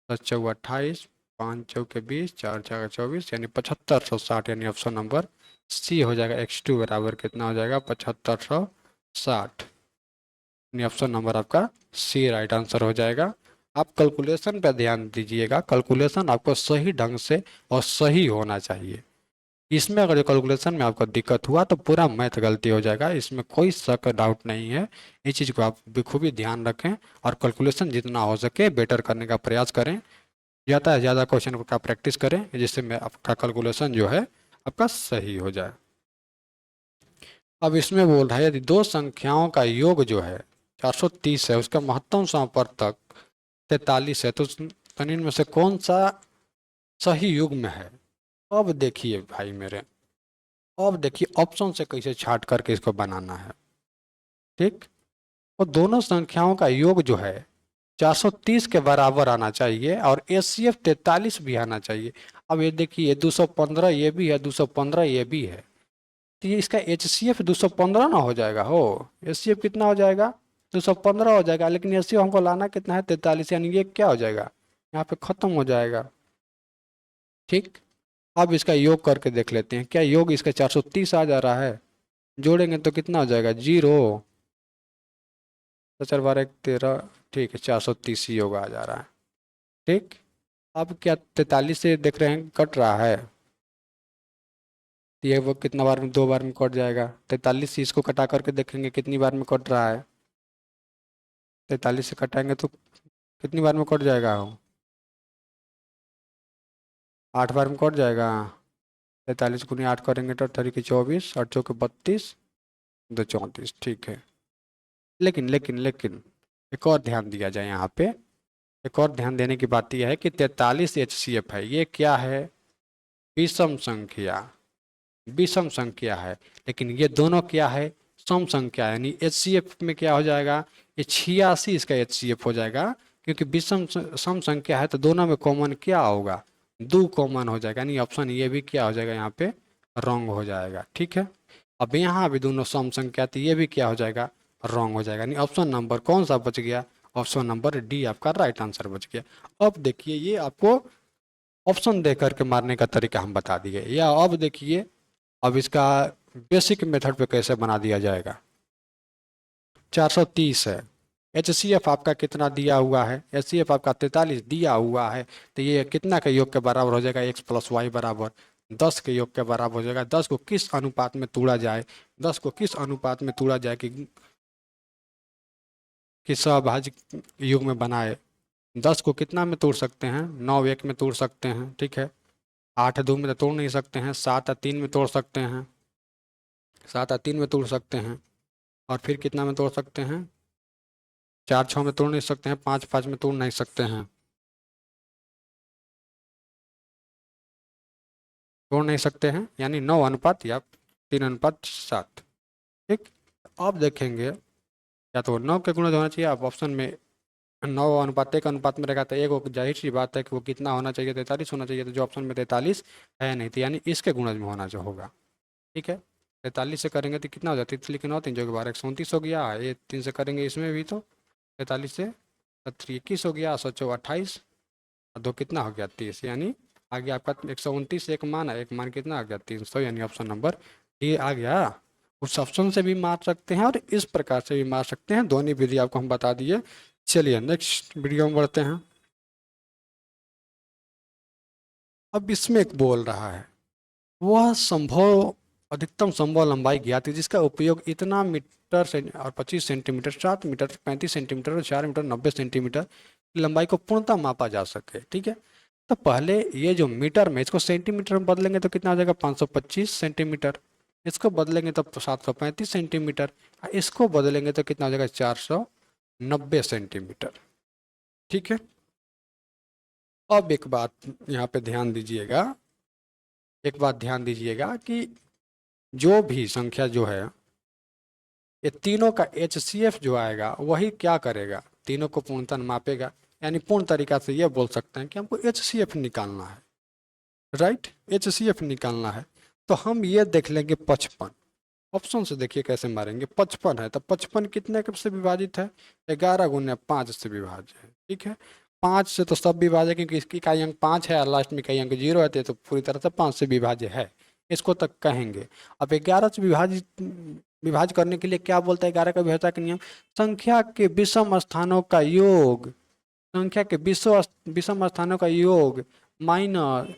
10 चौके 28, 5 चौके 20, 4 चौके 24, यानी 7560, यानी ऑप्शन नंबर सी हो जाएगा। x2 बराबर कितना हो जाएगा, 7560, यानी ऑप्शन नंबर आपका सी राइट आंसर हो जाएगा। आप कैलकुलेशन पर ध्यान दीजिएगा, कैलकुलेशन आपको सही ढंग से और सही होना चाहिए। इसमें अगर कैलकुलेशन में आपको दिक्कत हुआ तो पूरा मैथ गलती हो जाएगा, इसमें कोई शक डाउट नहीं है। इस चीज़ को आप बखूबी ध्यान रखें और कैलकुलेशन जितना हो सके बेटर करने का प्रयास करें, ज़्यादा से ज़्यादा क्वेश्चन का प्रैक्टिस करें, जिससे में आपका कैलकुलेशन जो है आपका सही हो जाए। अब इसमें बोल रहा है यदि दो संख्याओं का योग जो है 430 है, उसका महत्तम समापवर्तक 43 है, तो तनिन में से कौन सा सही युग्म है। अब देखिए भाई मेरे, अब देखिए ऑप्शन से कैसे छाट करके इसको बनाना है। ठीक, और दोनों संख्याओं का योग जो है 430 के बराबर आना चाहिए और HCF 43 भी आना चाहिए। अब ये देखिए 215 ये भी है, 215 ये भी है, तो ये इसका HCF 215 ना हो जाएगा, हो HCF कितना हो जाएगा, 215 हो जाएगा, लेकिन HCF हमको लाना कितना है, 43, यानी ये क्या हो जाएगा, यहाँ पे खत्म हो जाएगा। ठीक, अब इसका योग करके देख लेते हैं, क्या योग इसका 430 आ जा रहा है, जोड़ेंगे तो कितना हो जाएगा, जीरो, तो 4 12 1 13, ठीक है 430 योग आ जा रहा है। ठीक, अब क्या 43 से देख रहे हैं कट रहा है, तो ये वो कितना बार में, 2 बार में कट जाएगा, 43 से इसको कटा करके देखेंगे कितनी बार में कट रहा है, 43 से कटाएंगे तो कितनी बार में कट जाएगा, 8 बार में कट जाएगा, 43 गुनी 8 करेंगे तो 3 की 24, 8 चौके 32, 2 34। ठीक है, लेकिन एक और ध्यान दिया जाए यहाँ पे, एक और ध्यान देने की बात यह है कि 43 HCF है, ये क्या है, विषम संख्या, विषम संख्या है, लेकिन ये दोनों क्या है, सम संख्या, यानी HCF में क्या हो जाएगा, ये 86 इसका HCF हो जाएगा, क्योंकि विषम सम संख्या है तो दोनों में कॉमन क्या होगा, 2 कॉमन हो जाएगा, यानी ऑप्शन ये भी क्या हो जाएगा, यहाँ पे रॉन्ग हो जाएगा। ठीक है, अब यहाँ भी दोनों सम संख्या, तो ये भी क्या हो जाएगा, रॉन्ग हो जाएगा, यानी ऑप्शन नंबर कौन सा बच गया, ऑप्शन नंबर डी आपका राइट आंसर बच गया। अब देखिए ये आपको ऑप्शन दे करके मारने का तरीका हम बता दिए, या अब देखिए अब इसका बेसिक मेथड पे कैसे बना दिया जाएगा। 430 है, HCF आपका कितना दिया हुआ है, HCF आपका 43 दिया हुआ है, तो ये कितना के योग के बराबर हो जाएगा, x प्लस वाई बराबर 10 के योग के बराबर हो जाएगा। 10 को किस अनुपात में तोड़ा जाए, 10 को किस अनुपात में तोड़ा जाए कि सहभाज्य युग में बनाए। 10 को कितना में तोड़ सकते हैं, 9 1 में तोड़ सकते हैं, ठीक है। 8 2 में तो तोड़ नहीं सकते हैं, 7 3 में तोड़ सकते हैं, 7 3 में तोड़ सकते हैं, और फिर कितना में तोड़ सकते हैं, 4 6 में तोड़ नहीं सकते हैं, 5 5 में तोड़ नहीं सकते हैं, तोड़ नहीं सकते हैं, यानी 9 अनुपात या 3 अनुपात 7, ठीक। अब देखेंगे या तो 9 के गुणज होना चाहिए, आप ऑप्शन में 9 अनुपात 1 अनुपात में रहेगा, तो एक वो जाहिर सी बात है कि वो कितना होना चाहिए, 43 होना चाहिए, तो जो ऑप्शन में 43 है नहीं, तो यानी इसके गुणज में होना जो होगा, ठीक है। 43 से करेंगे तो कितना हो जाता है, 3 लिखे 9 3 जो के 12 129 हो गया, ये 3 से करेंगे इसमें भी तो 43 से 21 हो गया, 28 और 2 कितना हो गया 30, यानी आ गया आपका 129 एक मान है, एक मान कितना आ गया 300, यानी ऑप्शन नंबर ये आ गया। उस ऑप्शन से भी मार सकते हैं और इस प्रकार से भी मार सकते हैं, दोनों विधि आपको हम बता दिए। चलिए नेक्स्ट वीडियो में बढ़ते हैं। अब इसमें एक बोल रहा है, वह संभव अधिकतम संभव लंबाई ज्ञात है जिसका उपयोग इतना मीटर से और 25 सेंटीमीटर 7 मीटर 35 सेंटीमीटर और 4 मीटर 90 सेंटीमीटर की लंबाई को पूर्णतः मापा जा सके, ठीक है। तो पहले ये जो मीटर में इसको सेंटीमीटर में बदलेंगे तो कितना हो जाएगा 525 सेंटीमीटर, इसको बदलेंगे तो 735 सेंटीमीटर, इसको बदलेंगे तो कितना हो जाएगा 490 सेंटीमीटर, ठीक है। अब एक बात यहाँ पे ध्यान दीजिएगा, एक बात ध्यान दीजिएगा कि जो भी संख्या जो है ये तीनों का HCF जो आएगा वही क्या करेगा, तीनों को पूर्णतः मापेगा, यानी पूर्ण तरीका से ये बोल सकते हैं कि हमको HCF निकालना है, राइट, HCF निकालना है। तो हम ये देख लेंगे 55, ऑप्शन से देखिए कैसे मारेंगे, 55 है तो 55 कितने से विभाजित है, 11 गुने 5 से विभाजित है, ठीक है। 5 से तो सब विभाज्य, क्योंकि इसकी इकाई अंक 5 है और लास्ट में इकाई अंक 0 है, तो पूरी तरह से 5 से विभाज्य है, इसको तक कहेंगे। अब 11 से विभाज्य करने के लिए क्या बोलता है, 11 का विभाज्यता का नियम, संख्या के विषम स्थानों का योग, संख्या के विषम स्थानों का योग माइनस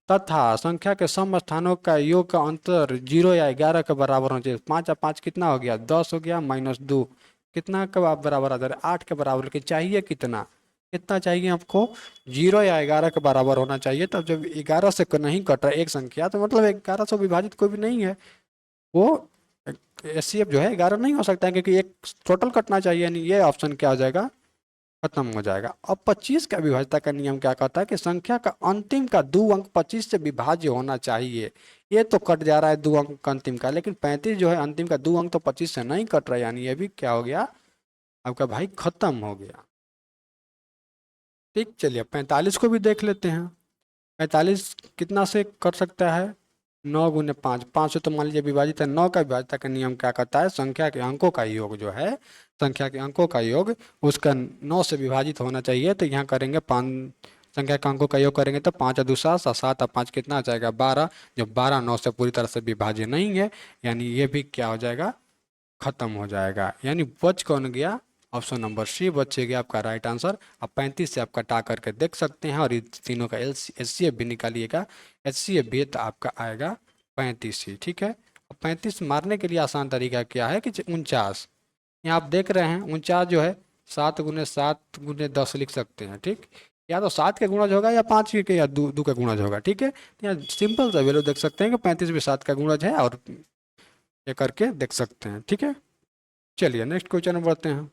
तथा संख्या के सम स्थानों का योग का अंतर 0 या 11 के बराबर होना चाहिए। 5 या 5 कितना हो गया 10 हो गया, -2 कितना के बराबर आ जा रहा है 8 के बराबर, लेकिन चाहिए कितना, कितना चाहिए आपको 0 या 11 के बराबर होना चाहिए। तब जब 11 से नहीं कट रहा है एक संख्या, तो मतलब 11 से विभाजित कोई भी नहीं है, वो HCF जो है 11 नहीं हो सकता है, क्योंकि एक टोटल कटना चाहिए, यानी ये ऑप्शन क्या हो जाएगा, खत्म हो जाएगा। अब 25 का विभाज्यता का नियम क्या कहता है कि संख्या का अंतिम का 2 अंक 25 से विभाज्य होना चाहिए। ये तो कट जा रहा है 2 अंक का अंतिम का, लेकिन 35 जो है अंतिम का 2 अंक तो 25 से नहीं कट रहा है, यानी ये भी क्या हो गया आपका भाई खत्म हो गया, ठीक। चलिए 45 को भी देख लेते हैं। 45 कितना से कर सकता है, 9 गुने 5, 5 से तो मान लीजिए विभाजित है, 9 का विभाज्यता का नियम क्या कहता है, संख्या के अंकों का योग जो है, संख्या के अंकों का योग उसका 9 से विभाजित होना चाहिए। तो यहाँ करेंगे 5, संख्या के अंकों का योग करेंगे तो 5 और 2 7 7 और 5 कितना आ जाएगा 12, जो 12 9 से पूरी तरह से विभाज्य नहीं है, यानी ये भी क्या हो जाएगा खत्म हो जाएगा, यानी बच कौन गया, ऑप्शन नंबर सी बचेगा आपका राइट आंसर। आप 35 से आप कटा करके देख सकते हैं, और इस तीनों का HCF भी निकालिएगा, HCF भी तो आपका आएगा 35 ही, ठीक है। अब 35 मारने के लिए आसान तरीका क्या है कि 49, यहाँ आप देख रहे हैं 49 जो है 7 गुने 7 गुने 10 लिख सकते हैं, ठीक। या तो 7 के गुणज होगा या 5 के या 2 का गुणज होगा, ठीक है। तो यहाँ सिंपल सा वैल्यू देख सकते हैं कि 35 भी 7 का गुणज है, और ये करके देख सकते हैं, ठीक है। चलिए नेक्स्ट क्वेश्चन में बढ़ते हैं।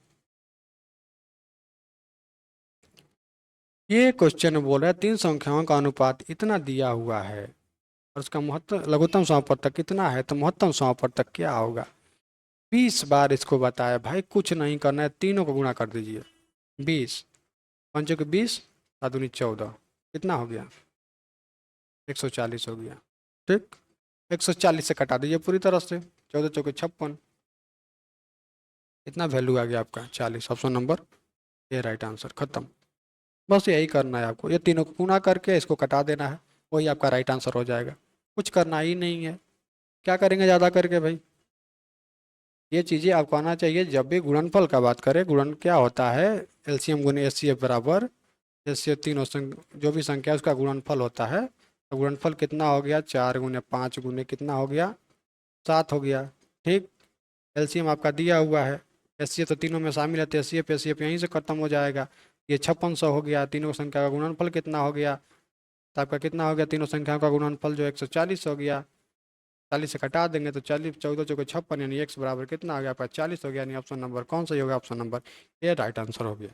ये क्वेश्चन बोल रहा है 3 संख्याओं का अनुपात इतना दिया हुआ है और उसका महत्तम लघुत्तम समापवर्तक कितना है, तो महत्तम समापवर्तक क्या होगा। 20 बार इसको बताया भाई, कुछ नहीं करना है, तीनों को गुणा कर दीजिए, 20 पंचों के 20 सात 14 कितना हो गया 140 हो गया, ठीक। 140 से कटा दीजिए पूरी तरह से, 14 चौके 56, कितना वैल्यू आ गया आपका 40, option number A right answer, खत्म। बस यही करना है आपको, ये तीनों को गुणा करके इसको कटा देना है, वही आपका राइट आंसर हो जाएगा। कुछ करना ही नहीं है, क्या करेंगे ज़्यादा करके भाई। ये चीज़ें आपको आना चाहिए। जब भी गुणनफल का बात करें, गुणन क्या होता है, एलसीएम गुने एचसीएफ बराबर एचसीएफ तीनों जो भी संख्या है उसका गुणनफल होता है। तो गुणनफल कितना हो गया, 4 गुने 5 गुने कितना हो गया, 7 हो गया। ठीक, एलसीएम आपका दिया हुआ है, एचसीएफ तो तीनों में शामिल है, तो एचसीएफ एचसीएफ यहीं से खत्म हो जाएगा। ये 5600 हो गया, तीनों संख्या का गुणनफल कितना हो गया, तो आपका कितना हो गया, तीनों संख्याओं का गुणनफल जो 140 हो गया। 40 से घटा देंगे तो 40, 14 चौके 56, यानी एक्स बराबर कितना आ गया आपका 40 हो गया। यानी ऑप्शन नंबर कौन सा ही होगा, option number A right answer हो गया।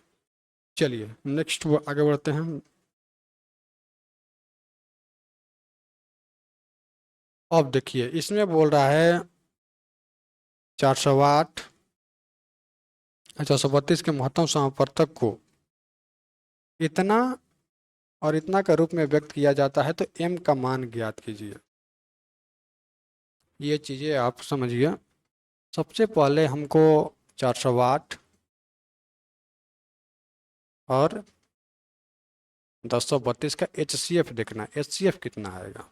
चलिए नेक्स्ट आगे बढ़ते हैं। अब देखिए इसमें बोल रहा है 408 432 के महत्तम समापवर्तक को इतना और इतना के रूप में व्यक्त किया जाता है, तो m का मान ज्ञात कीजिए। ये चीज़ें आप समझिए। सबसे पहले हमको 408 और 1032 का HCF देखना है। HCF कितना आएगा,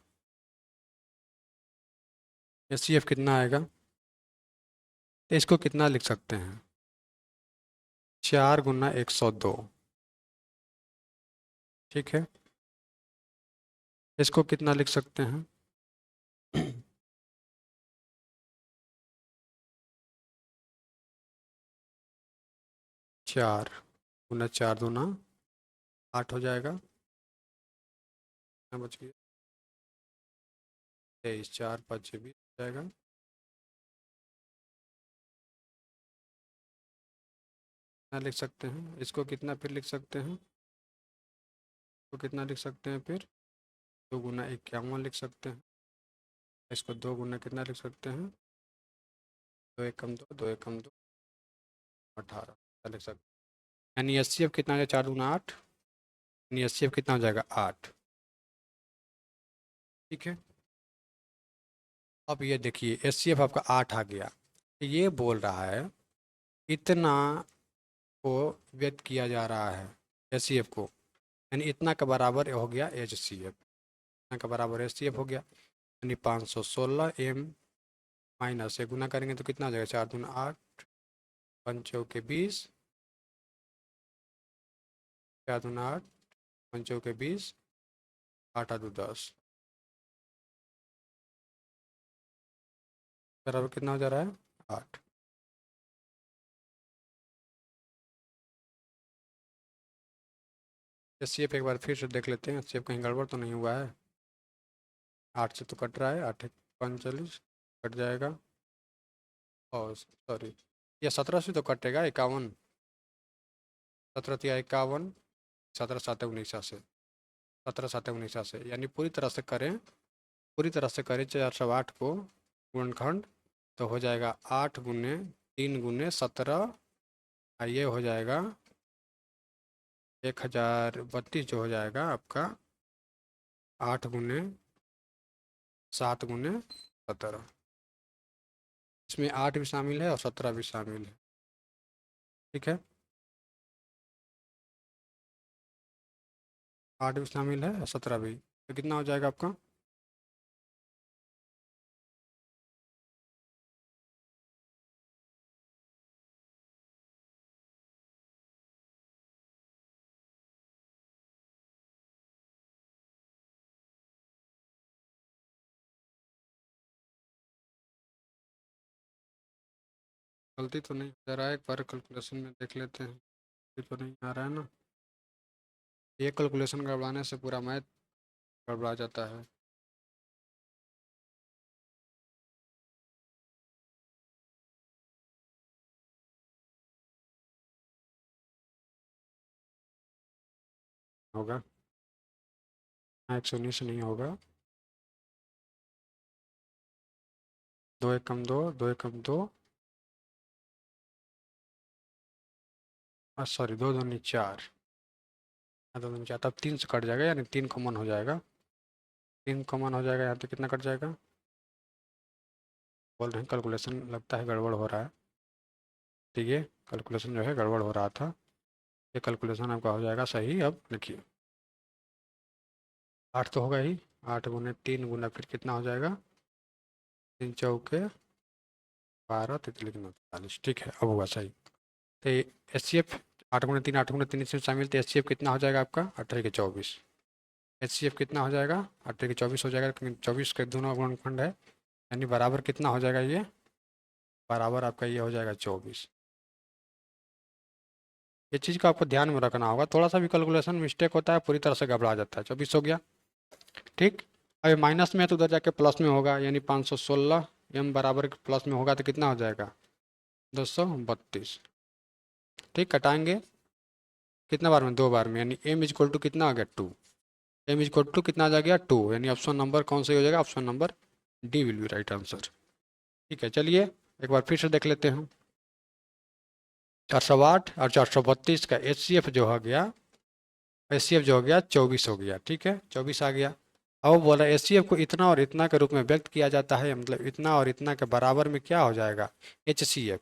HCF कितना आएगा, तो इसको कितना लिख सकते हैं, 4 गुना 102। ठीक है, इसको कितना लिख सकते हैं 4 गुना 4 दूना 8 हो जाएगा। कितना बच गया, 23, 4 5 20 हो जाएगा। कितना लिख सकते हैं इसको, कितना फिर लिख सकते हैं, तो कितना लिख सकते हैं फिर, 2 गुना 51 लिख सकते हैं। इसको 2 गुना कितना लिख सकते हैं, 2 एकम 2 18 लिख सकते हैं। यानी HCF कितना हो जाएगा, 4 दूना 8, यानी HCF कितना हो जाएगा 8। ठीक है, अब ये देखिए HCF आपका 8 आ गया। ये बोल रहा है इतना को व्यक्त किया जा रहा है HCF को, यानी इतना का बराबर हो गया HCF, इतना का बराबर HCF हो गया। यानी 516 m माइनस से गुना करेंगे तो कितना हो जाएगा, 4 दूना 8, 5 चौके 20, 4 दूना 8, 5 चौके 20, 8 8 10 बराबर कितना हो जा रहा है 8। HCF एक बार फिर से देख लेते हैं, HCF कहीं गड़बड़ तो नहीं हुआ है। 8 से तो कट रहा है, 8 1 45 कट जाएगा। और सॉरी, ये 17 से तो कटेगा 51, 17 × 51, 17 7 19 17 7 19 यानी पूरी तरह से करें, पूरी तरह से करें 408 को गुणनखंड, तो हो जाएगा 8 गुने 3 गुने 17, ये हो जाएगा 1032 जो हो जाएगा आपका 8 गुने 7 गुने 17। इसमें 8 भी शामिल है और 17 भी शामिल है। ठीक है, 8 भी शामिल है और 17 भी, तो कितना हो जाएगा आपका, गलती तो नहीं हो रहा है, एक बार कैलकुलेशन में देख लेते हैं, गलती तो नहीं आ रहा है ना। ये कैलकुलेशन गड़बड़ाने से पूरा मैथ गड़बड़ा जाता है। होगा, हाँ 119 नहीं होगा, 2 एकम 2, 2 एकम 2, सॉरी 2 दूनी 4, 2 दूनी 4, तब 3 से कट जाएगा, यानी 3 कॉमन हो जाएगा, 3 कॉमन हो जाएगा यहाँ पे, कितना कट जाएगा, बोल रहे हैं कैलकुलेशन लगता है गड़बड़ हो रहा है। तो ये कैलकुलेशन जो है गड़बड़ हो रहा था, ये कैलकुलेशन आपका हो जाएगा सही। अब लिखिए 8 तो होगा ही, 8 गुने 3 गुना फिर कितना हो जाएगा, 3 चौके 12 तितली 45, ठीक है अब हुआ सही। तो एच सी एफ 8 गुने 3 इसमें शामिल, तो एच सी एफ कितना हो जाएगा आपका 18 के 24, एच सी एफ कितना हो जाएगा 18 के 24 हो जाएगा, क्योंकि 24 के दोनों गुणनखंड है, यानी बराबर कितना हो जाएगा, ये बराबर आपका ये हो जाएगा 24। ये चीज़ को आपको ध्यान में रखना होगा, थोड़ा सा भी कैलकुलेशन मिस्टेक होता है पूरी तरह से घबरा जाता है। 24 हो गया, ठीक। अब माइनस में है तो उधर जाके प्लस में होगा, यानी 516 एम बराबर प्लस में होगा तो कितना हो जाएगा 232, ठीक। कटाएंगे कितना बार में, 2 बार में, यानी एम इज इक्वल टू कितना आ गया 2, एम इज इक्वल टू कितना आ गया 2, यानी ऑप्शन नंबर कौन सा हो जाएगा, option number D will be right answer, ठीक है। चलिए एक बार फिर से देख लेते हैं। 408 और 432 का एच सी एफ जो हो गया, एच सी एफ जो हो गया 24 हो गया, ठीक है 24 आ गया। अब बोला एच सी एफ को इतना और इतना के रूप में व्यक्त किया जाता है, मतलब इतना और इतना के बराबर में क्या हो जाएगा एच सी एफ,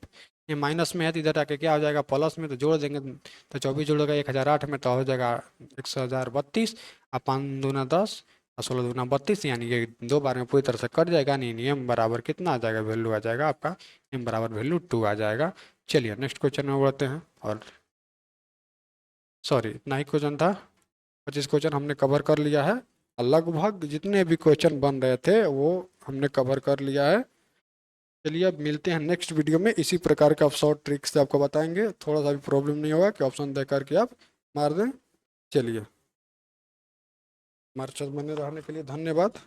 ये माइनस में है तो इधर आके क्या हो जाएगा प्लस में, तो जोड़ देंगे तो 24 जोड़ेगा 1008 में तो हो जाएगा 1032, और 5 दूना 10 और 16 दूना 32, यानी ये 2 बार में पूरी तरह से कट जाएगा, नहीं एम बराबर कितना आ जाएगा, वैल्यू आ जाएगा आपका एम बराबर वैल्यू 2 आ जाएगा। चलिए नेक्स्ट क्वेश्चन में बढ़ते हैं। और सॉरी इतना ही क्वेश्चन था, 25 क्वेश्चन हमने कवर कर लिया है, और लगभग जितने भी क्वेश्चन बन रहे थे वो हमने कवर कर लिया है। चलिए अब मिलते हैं नेक्स्ट वीडियो में, इसी प्रकार के आप शॉर्ट ट्रिक से आपको बताएंगे, थोड़ा सा भी प्रॉब्लम नहीं होगा कि ऑप्शन दे करके आप मार दें। चलिए हमारे साथ बने रहने के लिए धन्यवाद।